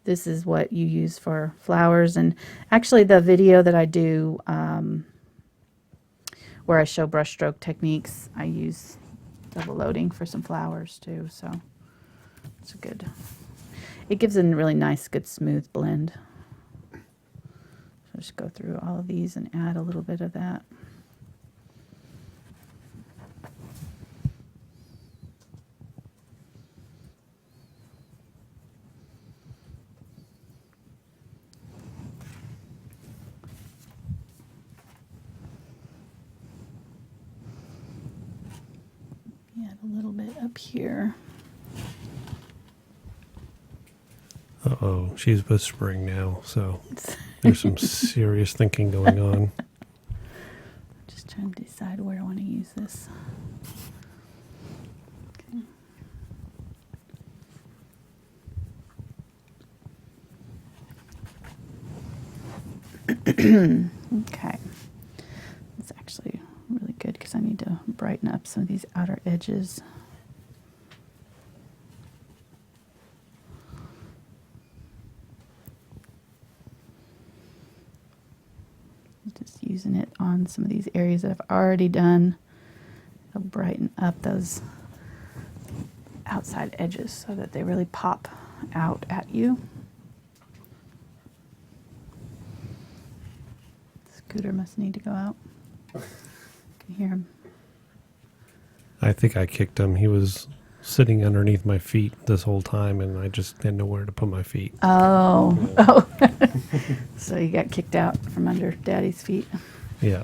this is what you use for flowers. And actually the video that I do where I show brushstroke techniques, I use double loading for some flowers too, so it's good. It gives a really nice, good, smooth blend. So just go through all of these and add a little bit of that. Add a little bit up here. Uh-oh, she's whispering now, so there's some serious thinking going on. Just trying to decide where I want to use this. Okay. Okay. It's actually really good because I need to brighten up some of these outer edges. Just using it on some of these areas that I've already done. It'll brighten up those outside edges so that they really pop out at you. Scooter must need to go out. I can hear him. I think I kicked him. He was sitting underneath my feet this whole time, and I just had nowhere to put my feet. Oh, oh. So you got kicked out from under Daddy's feet. Yeah.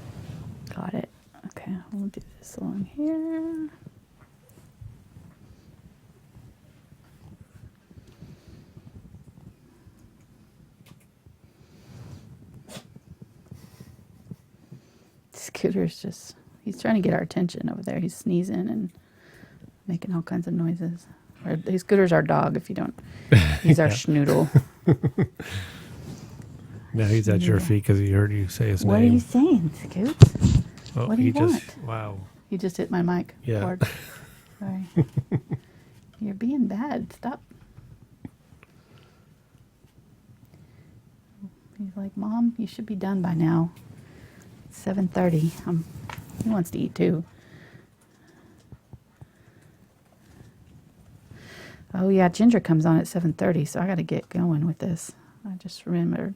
Got it. Okay, we'll do this along here. Scooter's just, he's trying to get our attention over there. He's sneezing and making all kinds of noises. Scooter's our dog, if you don't. He's our schnoodle. Now he's at your feet because he heard you say his What name. are you saying, Scoot? Oh, What do you want? Wow. You just hit my mic Yeah. cord. Sorry. You're being bad. Stop. He's like, Mom, you should be done by now. It's 7:30. He wants to eat too. Oh yeah, Ginger comes on at 7:30, so I got to get going with this. I just remembered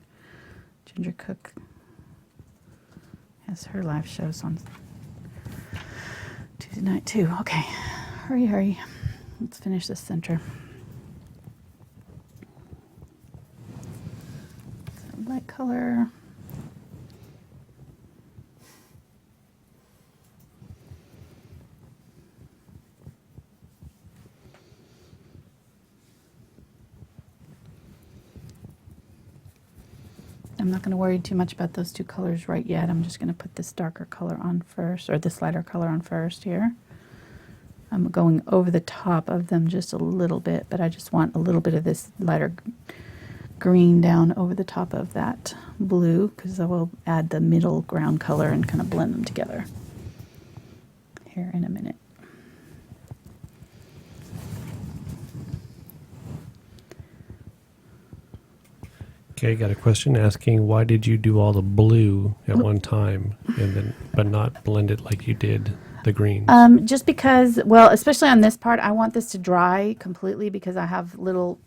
Ginger Cook has her live shows on Tuesday night too. Okay, hurry, hurry. Let's finish this center. So light color. I'm not going to worry too much about those two colors right yet. I'm just going to put this darker color on first, or this lighter color on first here. I'm going over the top of them just a little bit, but I just want a little bit of this lighter green down over the top of that blue, because I will add the middle ground color and kind of blend them together here in a minute. Okay, got a question asking, why did you do all the blue at one time and then but not blend it like you did the greens? Just because, well, especially on this part, I want this to dry completely because I have the little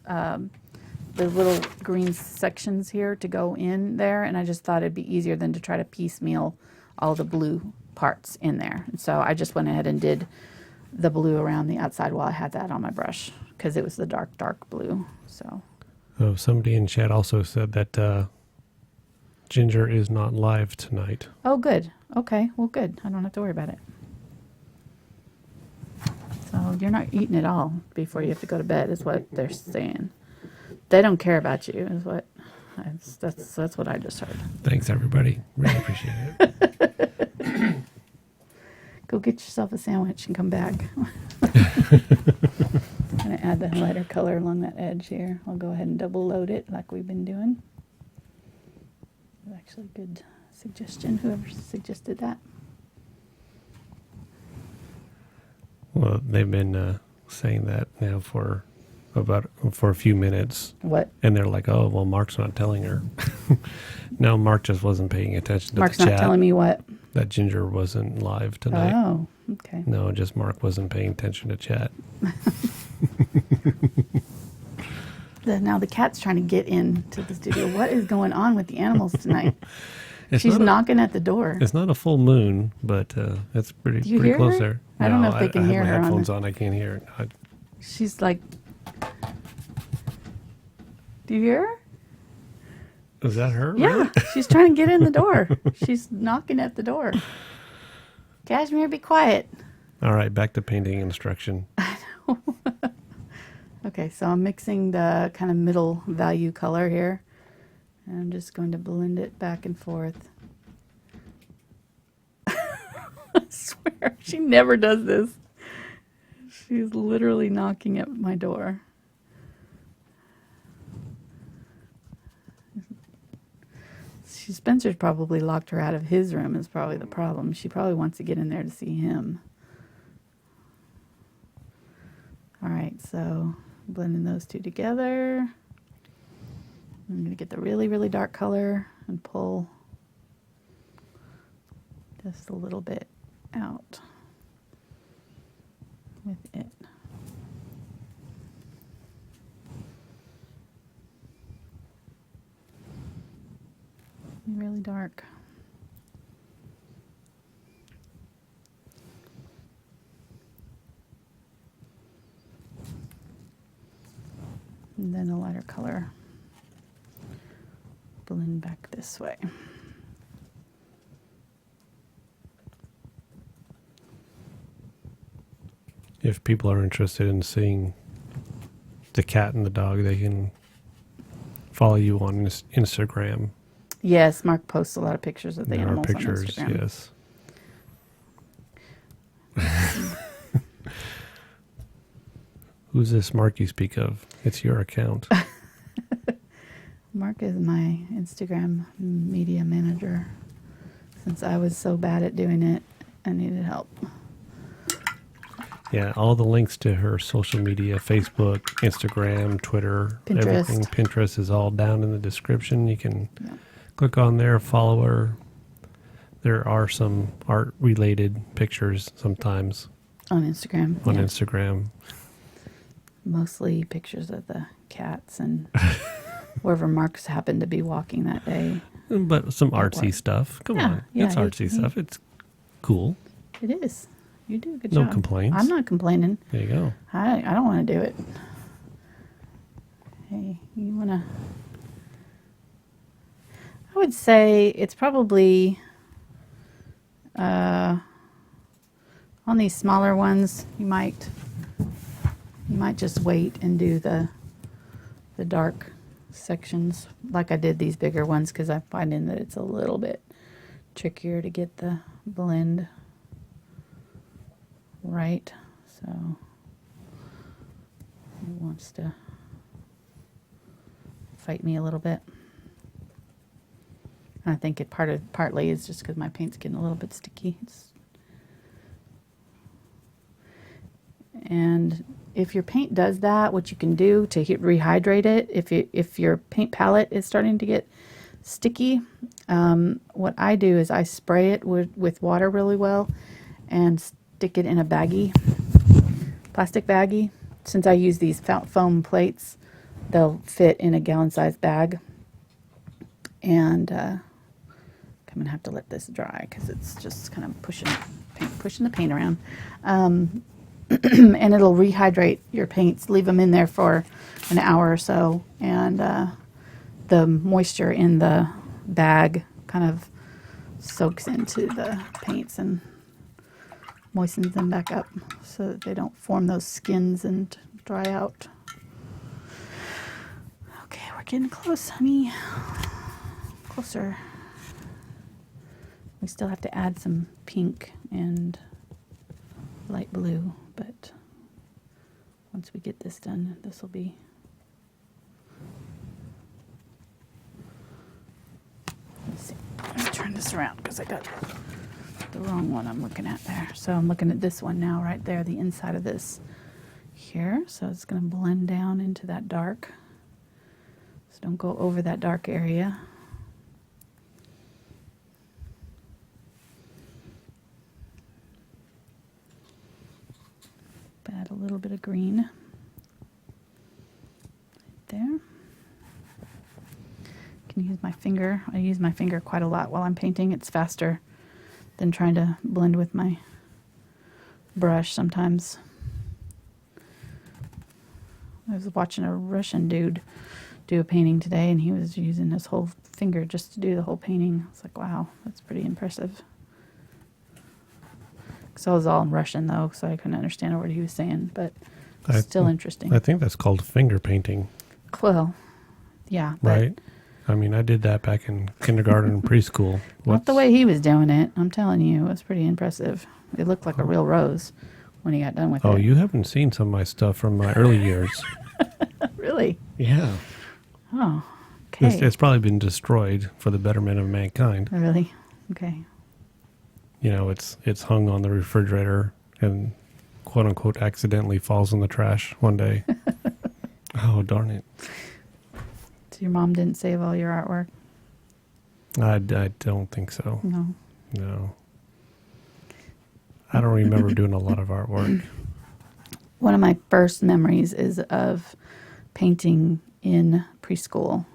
green sections here to go in there, and I just thought it'd be easier than to try to piecemeal all the blue parts in there. And so I just went ahead and did the blue around the outside while I had that on my brush because it was the dark blue. So Oh, somebody in chat also said that Ginger is not live tonight. oh, good. Okay, well, good. I don't have to worry about it. So you're not eating it all before you have to go to bed, is what they're saying. They don't care about you, is what. That's what I just heard. Thanks, everybody. Really appreciate it. Go get yourself a sandwich and come back. I'm going to add the lighter color along that edge here. I'll go ahead and double load it like we've been doing. Actually, good suggestion, whoever suggested that. Well, they've been saying that now for a few minutes. What? And they're like, oh, well, Mark's not telling her. No, Mark just wasn't paying attention to Mark's the chat. not telling me what? That Ginger wasn't live tonight. Oh, okay. No, just Mark wasn't paying attention to chat. Now the cat's trying to get into the studio. What is going on with the animals tonight? It's She's not knocking at the door. It's not a full moon, but it's Do you pretty hear close her? there. I don't know if they can hear I her have on my headphones the- on. I can't hear it. She's like, do you hear her? Is that her? Yeah, Really? she's trying to get in the door. She's knocking at the door. Cashmere, be quiet. All right, back to painting instruction. Okay, so I'm mixing the kind of middle value color here. And I'm just going to blend it back and forth. I swear, she never does this. She's literally knocking at my door. Spencer's probably locked her out of his room is probably the problem. She probably wants to get in there to see him. All right, so blending those two together. I'm going to get the really, really dark color and pull just a little bit out with it. Really dark. And then a lighter color. Blend back this way. If people are interested in seeing the cat and the dog, they can follow you on Instagram. Yes, Mark posts a lot of pictures of the There are animals pictures, on Instagram. yes. Who's this Mark you speak of? It's your account. Mark is my Instagram media manager. Since I was so bad at doing it, I needed help. Yeah, all the links to her social media, Facebook, Instagram, Twitter, Pinterest. everything. Pinterest is all down in the description. You can Yeah. click on there, follow her. There are some art-related pictures sometimes On Instagram. on yeah. Instagram. Mostly pictures of the cats and wherever Mark's happened to be walking that day. But some artsy what? stuff. Come Yeah, on. yeah, It's artsy stuff. It's cool. It is. You do a good No job. complaints. I'm not complaining. There you go. I don't want to do it. Hey, you want to... I would say it's probably... on these smaller ones, you might just wait and do the dark sections like I did these bigger ones because I'm finding that it's a little bit trickier to get the blend right. So it wants to fight me a little bit. I think it partly is just because my paint's getting a little bit sticky. And if your paint does that, what you can do to rehydrate it, if your paint palette is starting to get sticky, what I do is I spray it with water really well and stick it in a baggie, plastic baggie. Since I use these foam plates, they'll fit in a gallon-sized bag. And I'm gonna have to let this dry because it's just kind of pushing the paint around. and it'll rehydrate your paints. Leave them in there for an hour or so, and the moisture in the bag kind of soaks into the paints and moistens them back up so that they don't form those skins and dry out. Okay, we're getting close, honey. Closer. We still have to add some pink and light blue, but once we get this done, this will be... Let's see. Let me turn this around because I got the wrong one I'm looking at there. So I'm looking at this one now, right there, the inside of this here. So it's going to blend down into that dark. So don't go over that dark area. Add a little bit of green right there. Can use my finger. I use my finger quite a lot while I'm painting. It's faster than trying to blend with my brush sometimes. I was watching a Russian dude do a painting today, and he was using his whole finger just to do the whole painting. I was like, wow, that's pretty impressive. So it was all in Russian, though, so I couldn't understand a word he was saying, but still interesting. I think that's called finger painting. Well, yeah. Right? I mean, I did that back in kindergarten and preschool. Not the way he was doing it. I'm telling you, it was pretty impressive. It looked like a real rose when he got done with it. Oh, you haven't seen some of my stuff from my early years. Really? Yeah. Oh, okay. It's probably been destroyed for the betterment of mankind. Really? Okay. You know, it's hung on the refrigerator and quote unquote accidentally falls in the trash one day. Oh, darn it. So your mom didn't save all your artwork? I don't think so. No. No. I don't remember doing a lot of artwork. One of my first memories is of painting in preschool.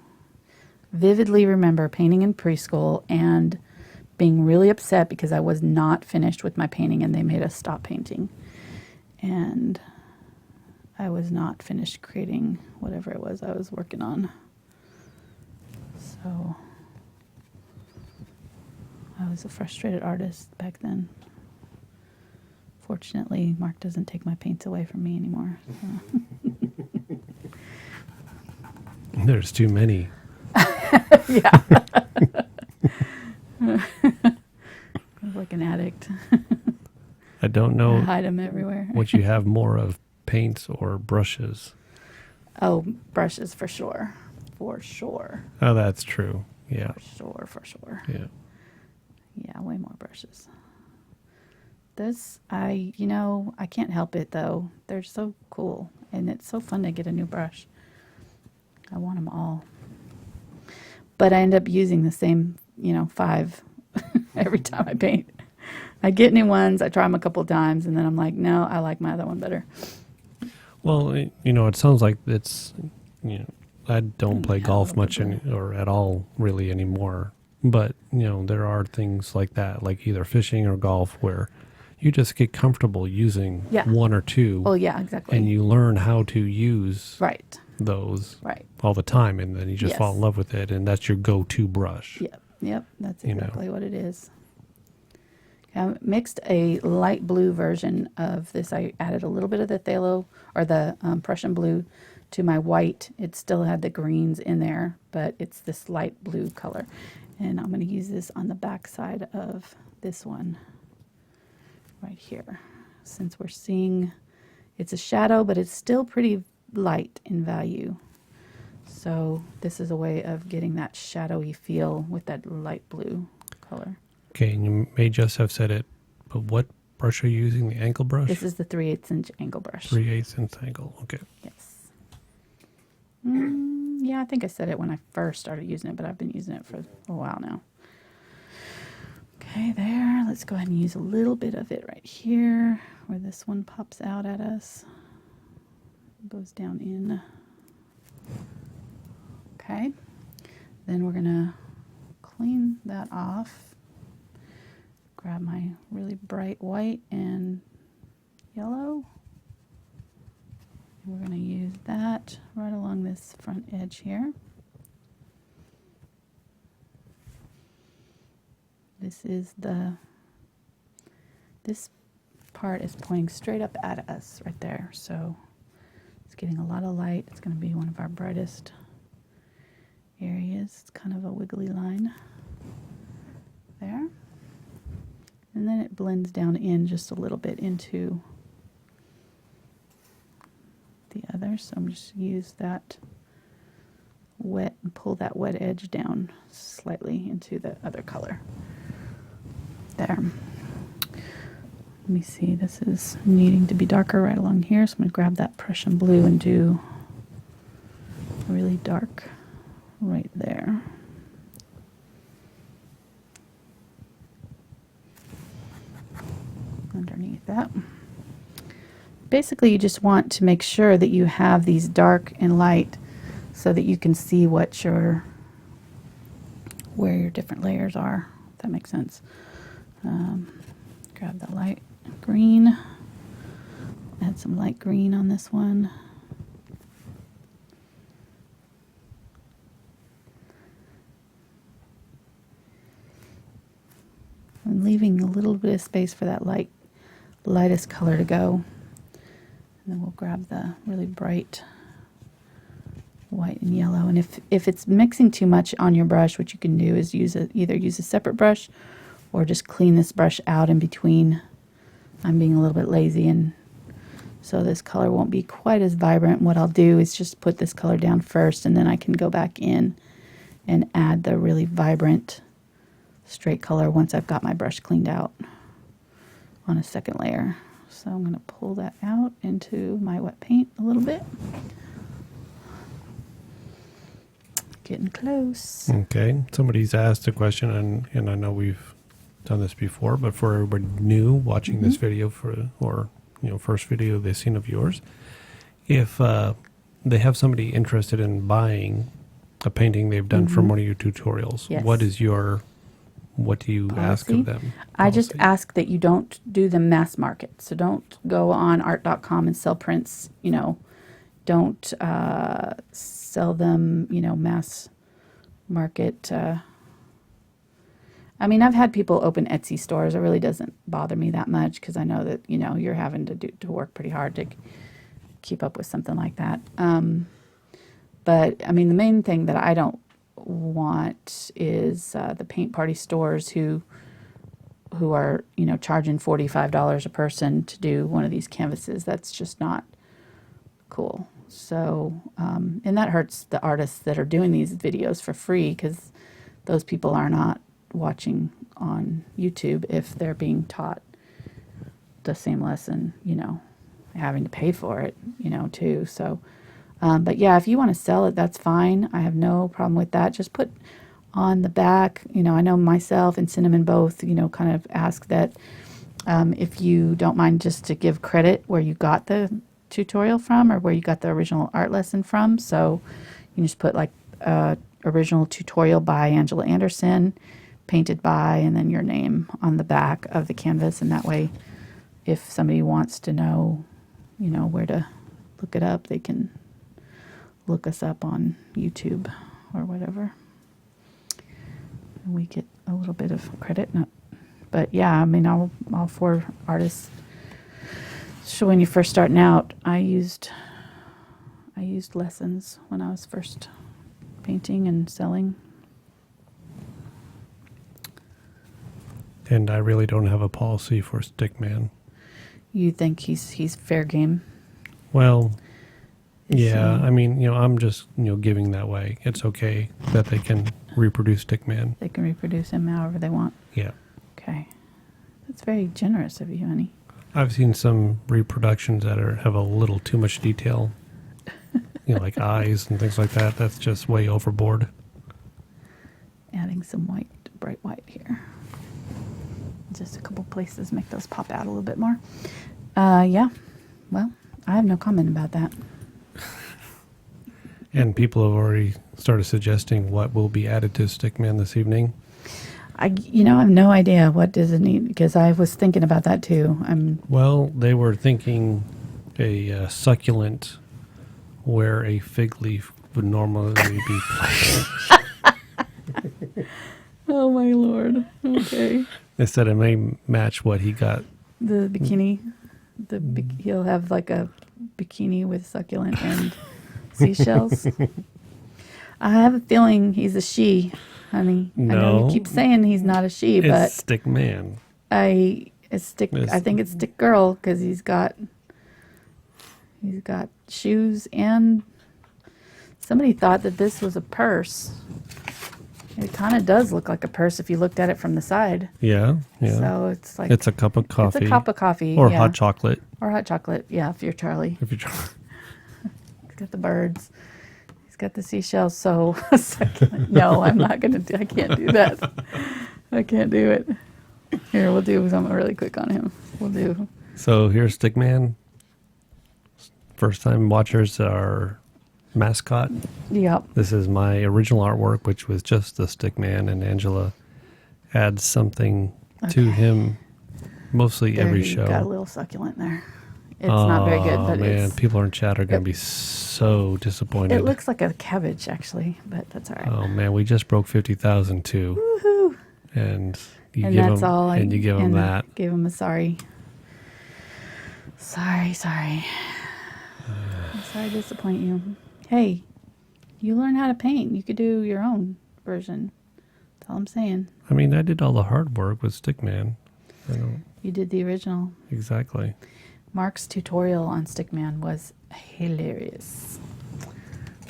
Vividly remember painting in preschool and being really upset because I was not finished with my painting and they made us stop painting. And I was not finished creating whatever it was I was working on. So I was a frustrated artist back then. Fortunately, Mark doesn't take my paints away from me anymore. So. There's too many. Yeah. I was like an addict. I don't know. I hide them everywhere. What you have more of, paints or brushes? Oh, brushes for sure. For sure. Oh, that's true. Yeah. For sure. Yeah. Yeah, way more brushes. This, I can't help it though. They're so cool. And it's so fun to get a new brush. I want them all. But I end up using the same, 5 every time I paint. I get new ones, I try them a couple of times, and then I'm like, no, I like my other one better. Well, it sounds like it's, I don't play golf much or at all really anymore. But, there are things like that, like either fishing or golf, where you just get comfortable using one or two. Oh, yeah, exactly. And you learn how to use those all the time, and then you just fall in love with it, and that's your go-to brush. Yep, that's exactly what it is. I mixed a light blue version of this. I added a little bit of the phthalo, or the Prussian blue, to my white. It still had the greens in there, but it's this light blue color. And I'm going to use this on the back side of this one right here. Since we're seeing it's a shadow, but it's still pretty light in value. So this is a way of getting that shadowy feel with that light blue color. Okay, and you may just have said it, but what brush are you using? The angle brush? This is the 3/8 inch angle brush. 3/8 inch angle, okay. Yes. Yeah, I think I said it when I first started using it, but I've been using it for a while now. Okay, there. Let's go ahead and use a little bit of it right here where this one pops out at us. It goes down in. Okay. Then we're going to clean that off. Grab my really bright white and yellow. We're going to use that right along this front edge here. This part is pointing straight up at us right there, so it's getting a lot of light. It's going to be one of our brightest areas. It's kind of a wiggly line there. And then it blends down in just a little bit into the other. So I'm just use that wet and pull that wet edge down slightly into the other color. There. Let me see, this is needing to be darker right along here, so I'm going to grab that Prussian blue and do really dark right there. Underneath that. Basically, you just want to make sure that you have these dark and light so that you can see where your different layers are, if that makes sense. Grab the light green, add some light green on this one. I'm leaving a little bit of space for that lightest color to go. And then we'll grab the really bright white and yellow. And if it's mixing too much on your brush, what you can do is either use a separate brush or just clean this brush out in between. I'm being a little bit lazy, and so this color won't be quite as vibrant. What I'll do is just put this color down first, and then I can go back in and add the really vibrant straight color once I've got my brush cleaned out on a second layer. So I'm going to pull that out into my wet paint a little bit. Getting close. Okay. Somebody's asked a question, and I know we've done this before, but for everybody new watching this video first video they've seen of yours, if they have somebody interested in buying a painting they've done from one of your tutorials, Yes. what do you ask of them? I just ask that you don't do the mass market. So don't go on art.com and sell prints, don't sell them, mass market. I mean, I've had people open Etsy stores. It really doesn't bother me that much because I know that, you're having to work pretty hard to keep up with something like that. But, I mean, the main thing that I don't want is the paint party stores who are, charging $45 a person to do one of these canvases. That's just not cool. So, and that hurts the artists that are doing these videos for free because those people are not watching on YouTube if they're being taught the same lesson, having to pay for it, too. So, but yeah, if you want to sell it, that's fine. I have no problem with that. Just put on the back, I know myself and Cinnamon both, kind of ask that if you don't mind just to give credit where you got the tutorial from or where you got the original art lesson from. So you can just put like original tutorial by Angela Anderson, painted by, and then your name on the back of the canvas. And that way, if somebody wants to know, where to look it up, they can look us up on YouTube or whatever. And we get a little bit of credit. But yeah, I mean, all for artists. So when you're first starting out, I used lessons when I was first painting and selling. And I really don't have a policy for Stickman. You think he's fair game? Well, yeah, I mean, I'm just, giving that way. It's okay that they can reproduce Stickman. They can reproduce him however they want. Yeah. Okay. That's very generous of you, honey. I've seen some reproductions that have a little too much detail, like eyes and things like that. That's just way overboard. Adding some white, bright white here. Just a couple places, make those pop out a little bit more. Yeah. Well, I have no comment about that. And people have already started suggesting what will be added to Stickman this evening. I have no idea what does it need, because I was thinking about that too. Well, they were thinking a succulent where a fig leaf would normally be placed. Oh my Lord. Okay. They said it may match what he got. The bikini. He'll have like a bikini with succulent and seashells. I have a feeling he's a she, honey. I know you keep saying he's not a she, but It's stick man. I think it's stick girl because he's got shoes, and somebody thought that this was a purse. It kind of does look like a purse if you looked at it from the side. Yeah. So it's like it's a cup of coffee. It's a cup of coffee or hot chocolate. Or hot chocolate. Yeah, if you're Charlie. He's got the birds. He's got the seashells. So succulent. No, I'm not gonna do. I can't do that. I can't do it. Here, we'll do something really quick on him. We'll do. So here's Stickman. First time watchers are mascot. Yep. This is my original artwork, which was just the Stickman, and Angela adds something to him mostly there, every you show. Got a little succulent there. It's not very good, but man, people in chat are going to be so disappointed. It looks like a cabbage, actually, but that's all right. Oh man, we just broke 50,000 too. Woohoo! And you and give that's them, all. and you give them that. Give him a sorry. Sorry. I'm sorry to disappoint you. Hey, you learn how to paint. You could do your own version. That's all I'm saying. I mean, I did all the hard work with Stickman. You did the original. Exactly. Mark's tutorial on Stickman was hilarious.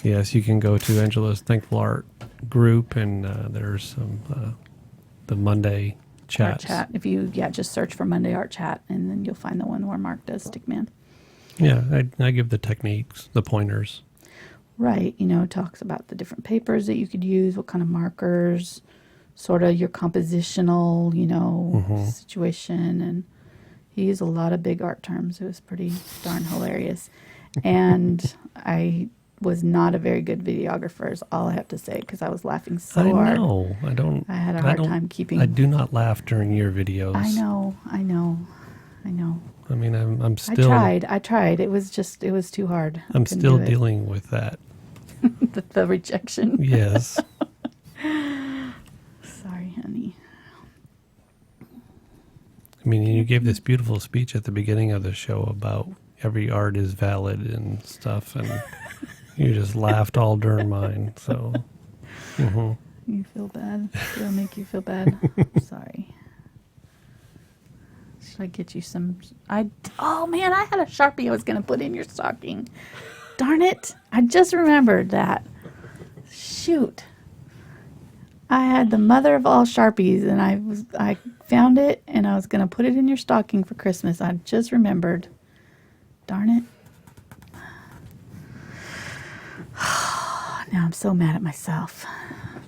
Yes, you can go to Angela's Thankful Art group, and there's some the Monday chats. Art chat. If you just search for Monday Art Chat, and then you'll find the one where Mark does Stickman. Yeah, I give the techniques, the pointers. Right, talks about the different papers that you could use, what kind of markers, sort of your compositional, situation. And he used a lot of big art terms. It was pretty darn hilarious. And I was not a very good videographer, is all I have to say, because I was laughing so hard. I know. I had a hard time keeping. I do not laugh during your videos. I know. I mean, I'm still. I tried. It was too hard. I'm still dealing with that. the rejection. Yes. Sorry, honey. I mean, you gave this beautiful speech at the beginning of the show about every art is valid and stuff, and you just laughed all during mine. So. Mm-hmm. You feel bad? Did I make you feel bad? Sorry. Should I get you some? Oh man, I had a Sharpie I was going to put in your stocking. Darn it. I just remembered that. Shoot. I had the mother of all Sharpies, and I found it, and I was going to put it in your stocking for Christmas. I just remembered. Darn it. Now I'm so mad at myself.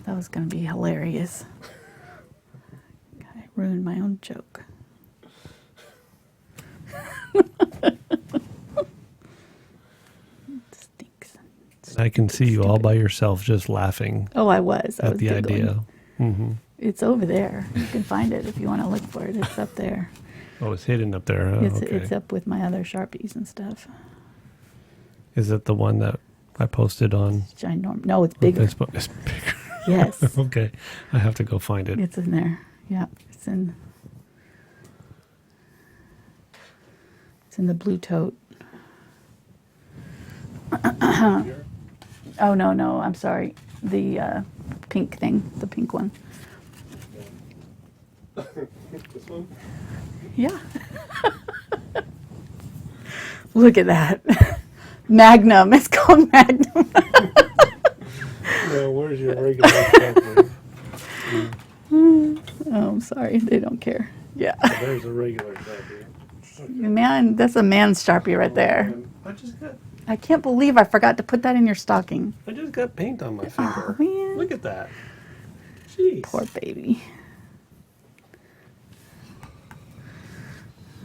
That was going to be hilarious. I ruined my own joke. Stinks. I can see you all by yourself just laughing. Oh, I was At the giggling. idea. Mm-hmm. It's over there. You can find it if you want to look for it. It's up there. Oh, it's hidden up there. Huh? It's up with my other Sharpies and stuff. Is it the one that I posted on? It's ginormous. No, it's bigger. Facebook? It's bigger. Yes. Okay. I have to go find it. It's in there. Yeah. It's in the blue tote. Oh, no. I'm sorry. The pink thing. The pink one. This one? Yeah. Look at that. Magnum. It's called Magnum. No, where's your regular Sharpie? Oh, I'm sorry. They don't care. Yeah. There's a regular Sharpie. Okay. Man, that's a man's Sharpie right there. I can't believe I forgot to put that in your stocking. I just got paint on my finger. Oh, man. Look at that. Jeez. Poor baby.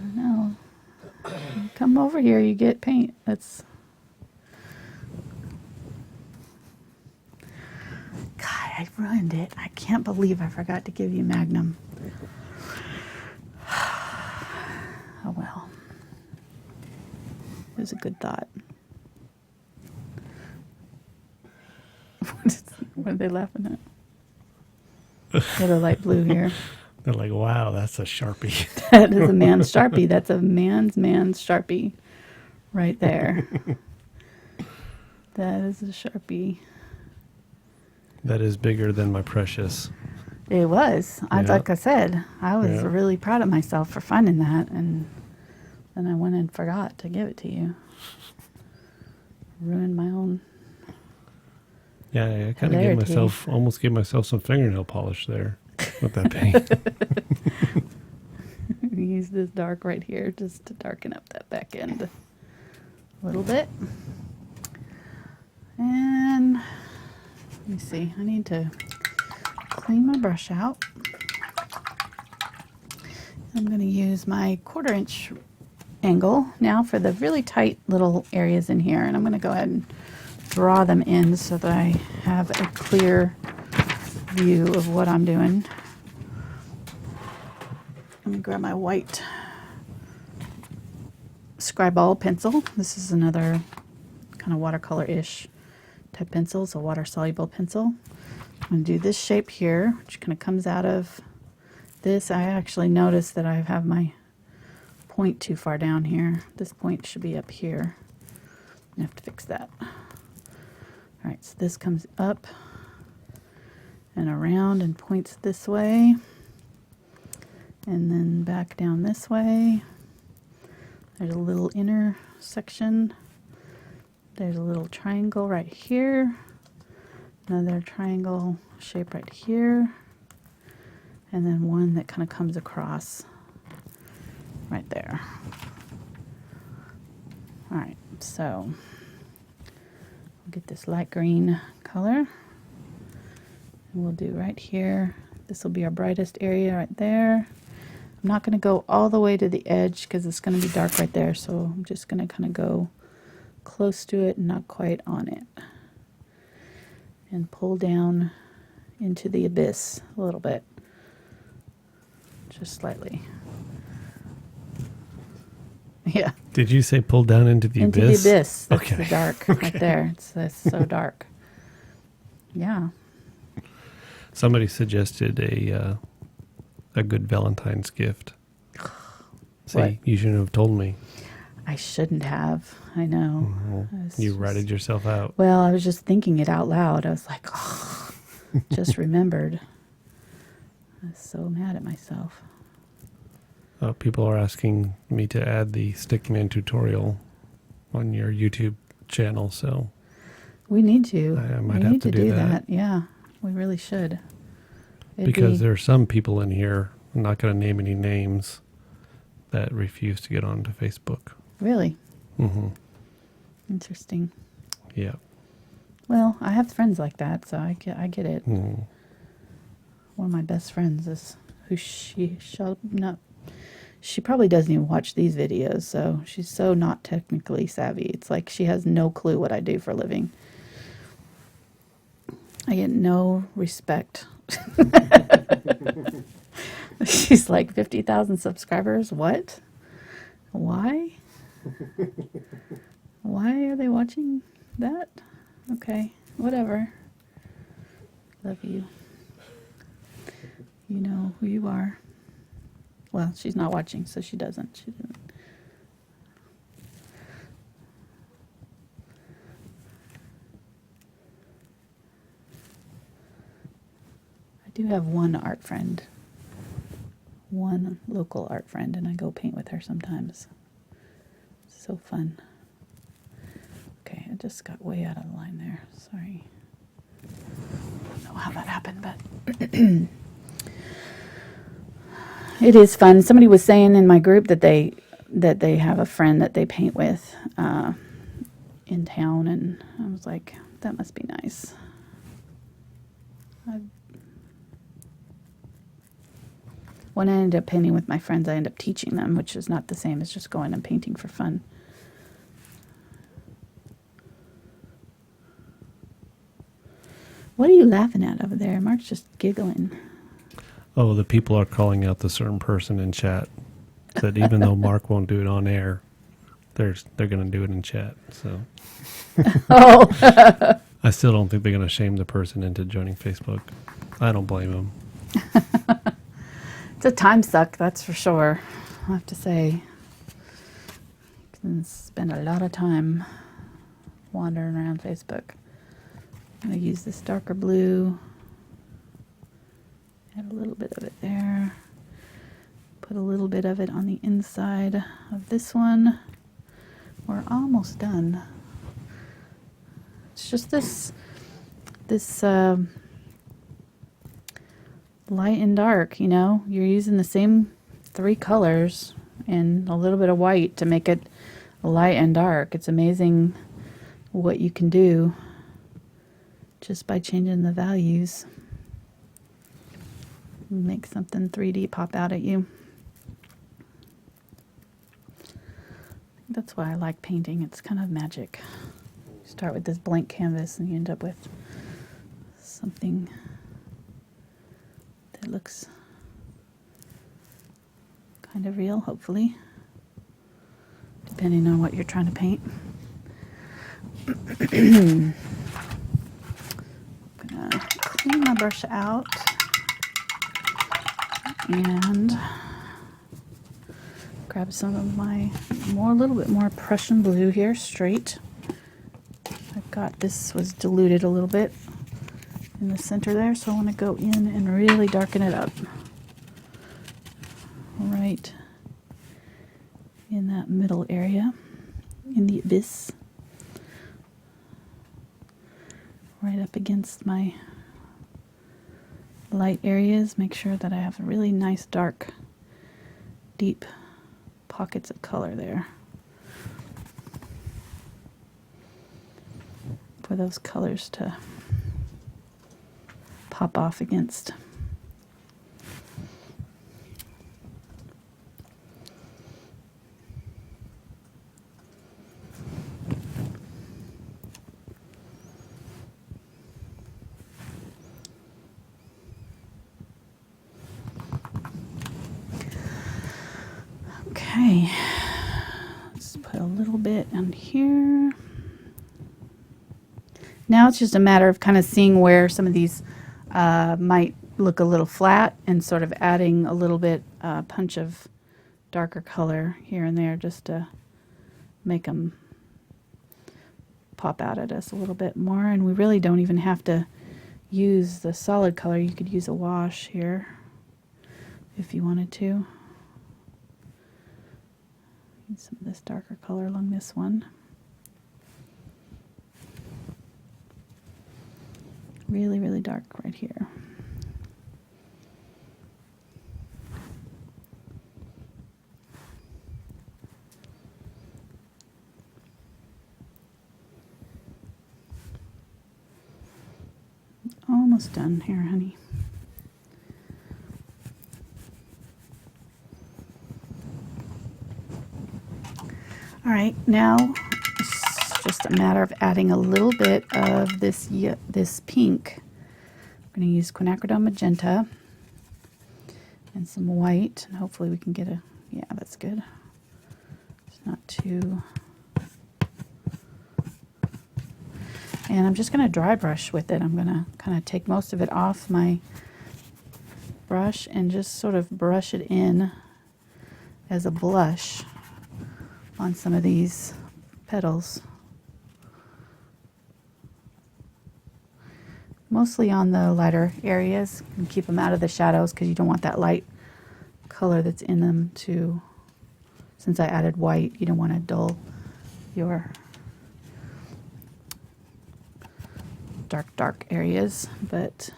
I know. Come over here, you get paint. That's... God, I ruined it. I can't believe I forgot to give you Magnum. Oh well. It was a good thought. What are they laughing at? Got a light blue here. They're like, wow, that's a Sharpie. That is a man's Sharpie. That's a man's Sharpie right there. That is a Sharpie. That is bigger than my precious. It was. Like I said, I was Yeah. really proud of myself for finding that, and then I went and forgot to give it to you. Ruined my own. Yeah, I kind of Hilarity. almost gave myself some fingernail polish there with that paint. Use this dark right here just to darken up that back end a little bit. And let me see, I need to clean my brush out. I'm going to use my 1/4 inch angle now for the really tight little areas in here, and I'm going to go ahead and draw them in so that I have a clear view of what I'm doing. Let me grab my white Scriball pencil. This is another kind of watercolor-ish type pencil. It's a water-soluble pencil. I'm going to do this shape here, which kind of comes out of this. I actually noticed that I have my point too far down here. This point should be up here. I have to fix that. All right, so this comes up and around and points this way, and then back down this way. There's a little inner section. There's a little triangle right here, another triangle shape right here, and then one that kind of comes across right there. All right, so we'll get this light green color, and we'll do right here. This will be our brightest area right there. I'm not going to go all the way to the edge because it's going to be dark right there, so I'm just going to kind of go close to it and not quite on it, and pull down into the abyss a little bit, just slightly. Yeah. Did you say pull down into the Into abyss? the abyss. That's Okay. the dark right there. That's so dark. Yeah. Somebody suggested a good Valentine's gift. See, What? you shouldn't have told me. I shouldn't have. I know. Well, I was you just- ratted yourself out. Well, I was just thinking it out loud. I was like, oh, just remembered. I was so mad at myself. People are asking me to add the Stickman tutorial on your YouTube channel, so We need to. I might we have need to do that. Yeah, we really should. because there are some people in here, I'm not going to name any names, that refuse to get onto Facebook. Really Mm-hmm. interesting. Yeah. Well, I have friends like that, so I get it. Mm. One of my best friends is who she probably doesn't even watch these videos, so she's so not technically savvy. It's like she has no clue what I do for a living. I get no respect. She's like 50,000 subscribers. What? Why? Why are they watching that? Okay, whatever. Love you. You know who you are. Well, she's not watching, so she doesn't. She doesn't. I do have one art friend. One local art friend, and I go paint with her sometimes. So fun. Okay, I just got way out of line there. Sorry. I don't know how that happened, but it is fun. Somebody was saying in my group that they have a friend that they paint with in town, and I was like, that must be nice. When I end up painting with my friends, I end up teaching them, which is not the same as just going and painting for fun. What are you laughing at over there? Mark's just giggling. Oh, the people are calling out the certain person in chat. That even though Mark won't do it on air, they're going to do it in chat. So Oh, I still don't think they're going to shame the person into joining Facebook. I don't blame them. It's a time suck, that's for sure. I have to say. You can spend a lot of time wandering around Facebook. I'm going to use this darker blue. Add a little bit of it there. Put a little bit of it on the inside of this one. We're almost done. It's just this light and dark, you know. You're using the same 3 colors and a little bit of white to make it light and dark. It's amazing what you can do just by changing the values. Make something 3D pop out at you. That's why I like painting. It's kind of magic. You start with this blank canvas and you end up with something that looks kind of real, hopefully, depending on what you're trying to paint. I'm gonna clean my brush out and grab some of my a little bit more Prussian blue here, straight. I've got this was diluted a little bit in the center there, so I want to go in and really darken it up. Right in that middle area, in the abyss. Right up against my light areas. Make sure that I have really nice, dark, deep pockets of color there. For those colors to pop off against. Okay, let's put a little bit on here. Now it's just a matter of kind of seeing where some of these might look a little flat and sort of adding a little bit punch of darker color here and there just to make them pop out at us a little bit more. And we really don't even have to use the solid color. You could use a wash here if you wanted to. Use some of this darker color along this one. Really, really dark right here. Almost done here, honey. All right, now it's just a matter of adding a little bit of this pink. I'm going to use Quinacridone Magenta and some white, and hopefully we can get a, yeah, that's good. It's not too. And I'm just going to dry brush with it. I'm going to kind of take most of it off my brush and just sort of brush it in as a blush on some of these petals. Mostly on the lighter areas, and keep them out of the shadows because you don't want that light color that's in them to, since I added white, you don't want to dull your dark areas, but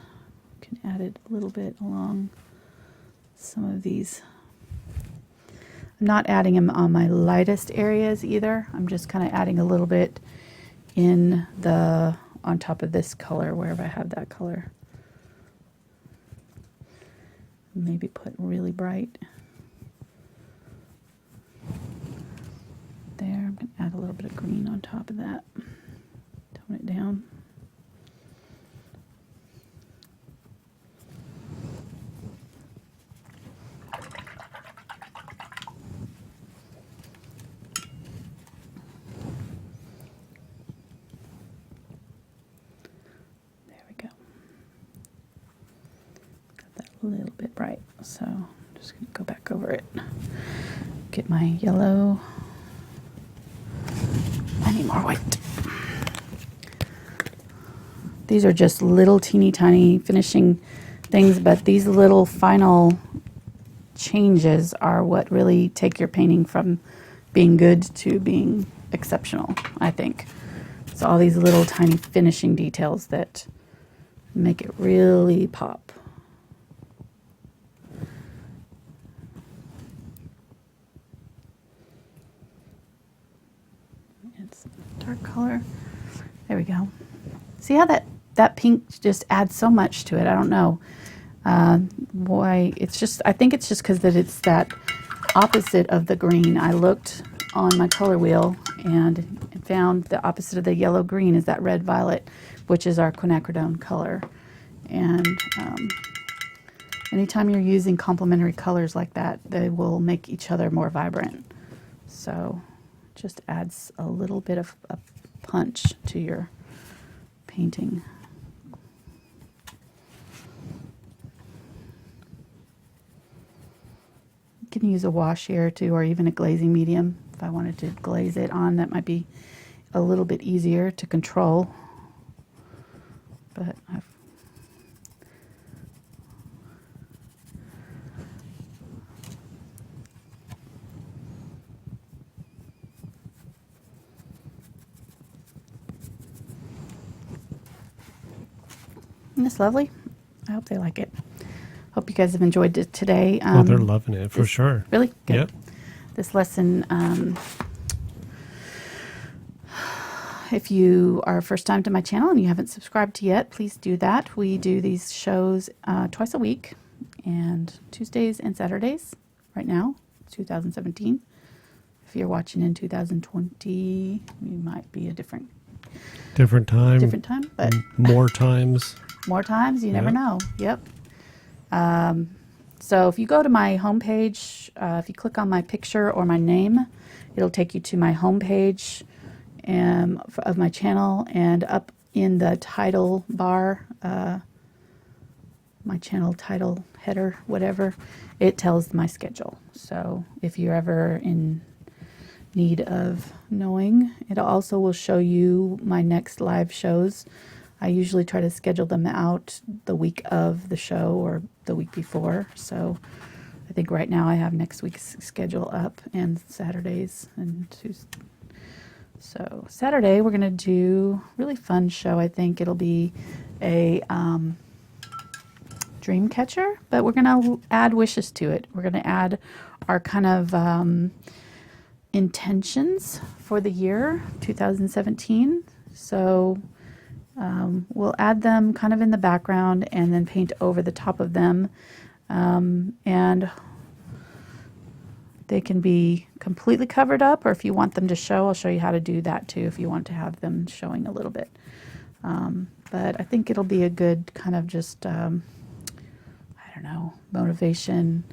you can add it a little bit along some of these. I'm not adding them on my lightest areas either. I'm just kind of adding a little bit in the, on top of this color, wherever I have that color. Maybe put really bright there. I'm going to add a little bit of green on top of that. Tone it down. little bit bright. So I'm just going to go back over it. Get my yellow. I need more white. These are just little teeny tiny finishing things, but these little final changes are what really take your painting from being good to being exceptional, I think. It's all these little tiny finishing details that make it really pop. It's dark color. There we go. See how that pink just adds so much to it? I don't know why. It's just, I think it's just because that it's that opposite of the green. I looked on my color wheel and found the opposite of the yellow green is that red violet, which is our quinacridone color. And anytime you're using complementary colors like that, they will make each other more vibrant. So it just adds a little bit of a punch to your painting. You can use a wash here too, or even a glazing medium. If I wanted to glaze it on, that might be a little bit easier to control. But isn't this lovely? I hope they like it. Hope you guys have enjoyed it today. Oh, they're loving it for sure. Really? Good. Yep. This lesson, if you are first time to my channel and you haven't subscribed yet, please do that. We do these shows twice a week, and Tuesdays and Saturdays. Right now, 2017. If you're watching in 2020, you might be a different time, but more times. More times, you never know. Yep. So if you go to my homepage, if you click on my picture or my name, it'll take you to my homepage of my channel, and up in the title bar, my channel title, header, whatever, it tells my schedule. So if you're ever in need of knowing, it also will show you my next live shows. I usually try to schedule them out the week of the show or the week before. So I think right now I have next week's schedule up, and Saturdays and Tuesdays. So Saturday we're going to do a really fun show. I think it'll be a dream catcher, but we're going to add wishes to it. We're going to add our kind of intentions for the year 2017. So we'll add them kind of in the background and then paint over the top of them. And they can be completely covered up, or if you want them to show, I'll show you how to do that too if you want to have them showing a little bit. But I think it'll be a good kind of just, I don't know, motivation.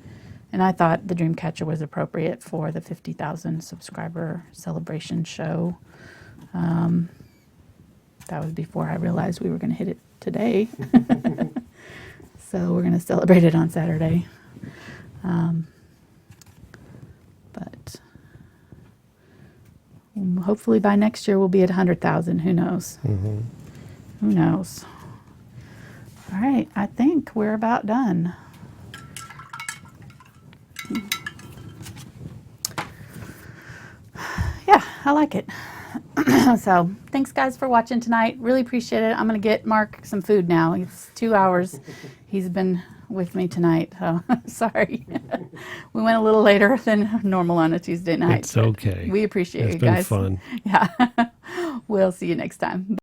And I thought the Dreamcatcher was appropriate for the 50,000 subscriber celebration show. That was before I realized we were going to hit it today. So we're going to celebrate it on Saturday. But hopefully by next year we'll be at 100,000. Who knows? Mm-hmm. Who knows? All right, I think we're about done. Yeah, I like it. So thanks guys for watching tonight. Really appreciate it. I'm going to get Mark some food now. It's 2 hours. He's been with me tonight. So sorry. We went a little later than normal on a Tuesday night. It's okay. We appreciate it's you guys. It's been fun. Yeah. We'll see you next time.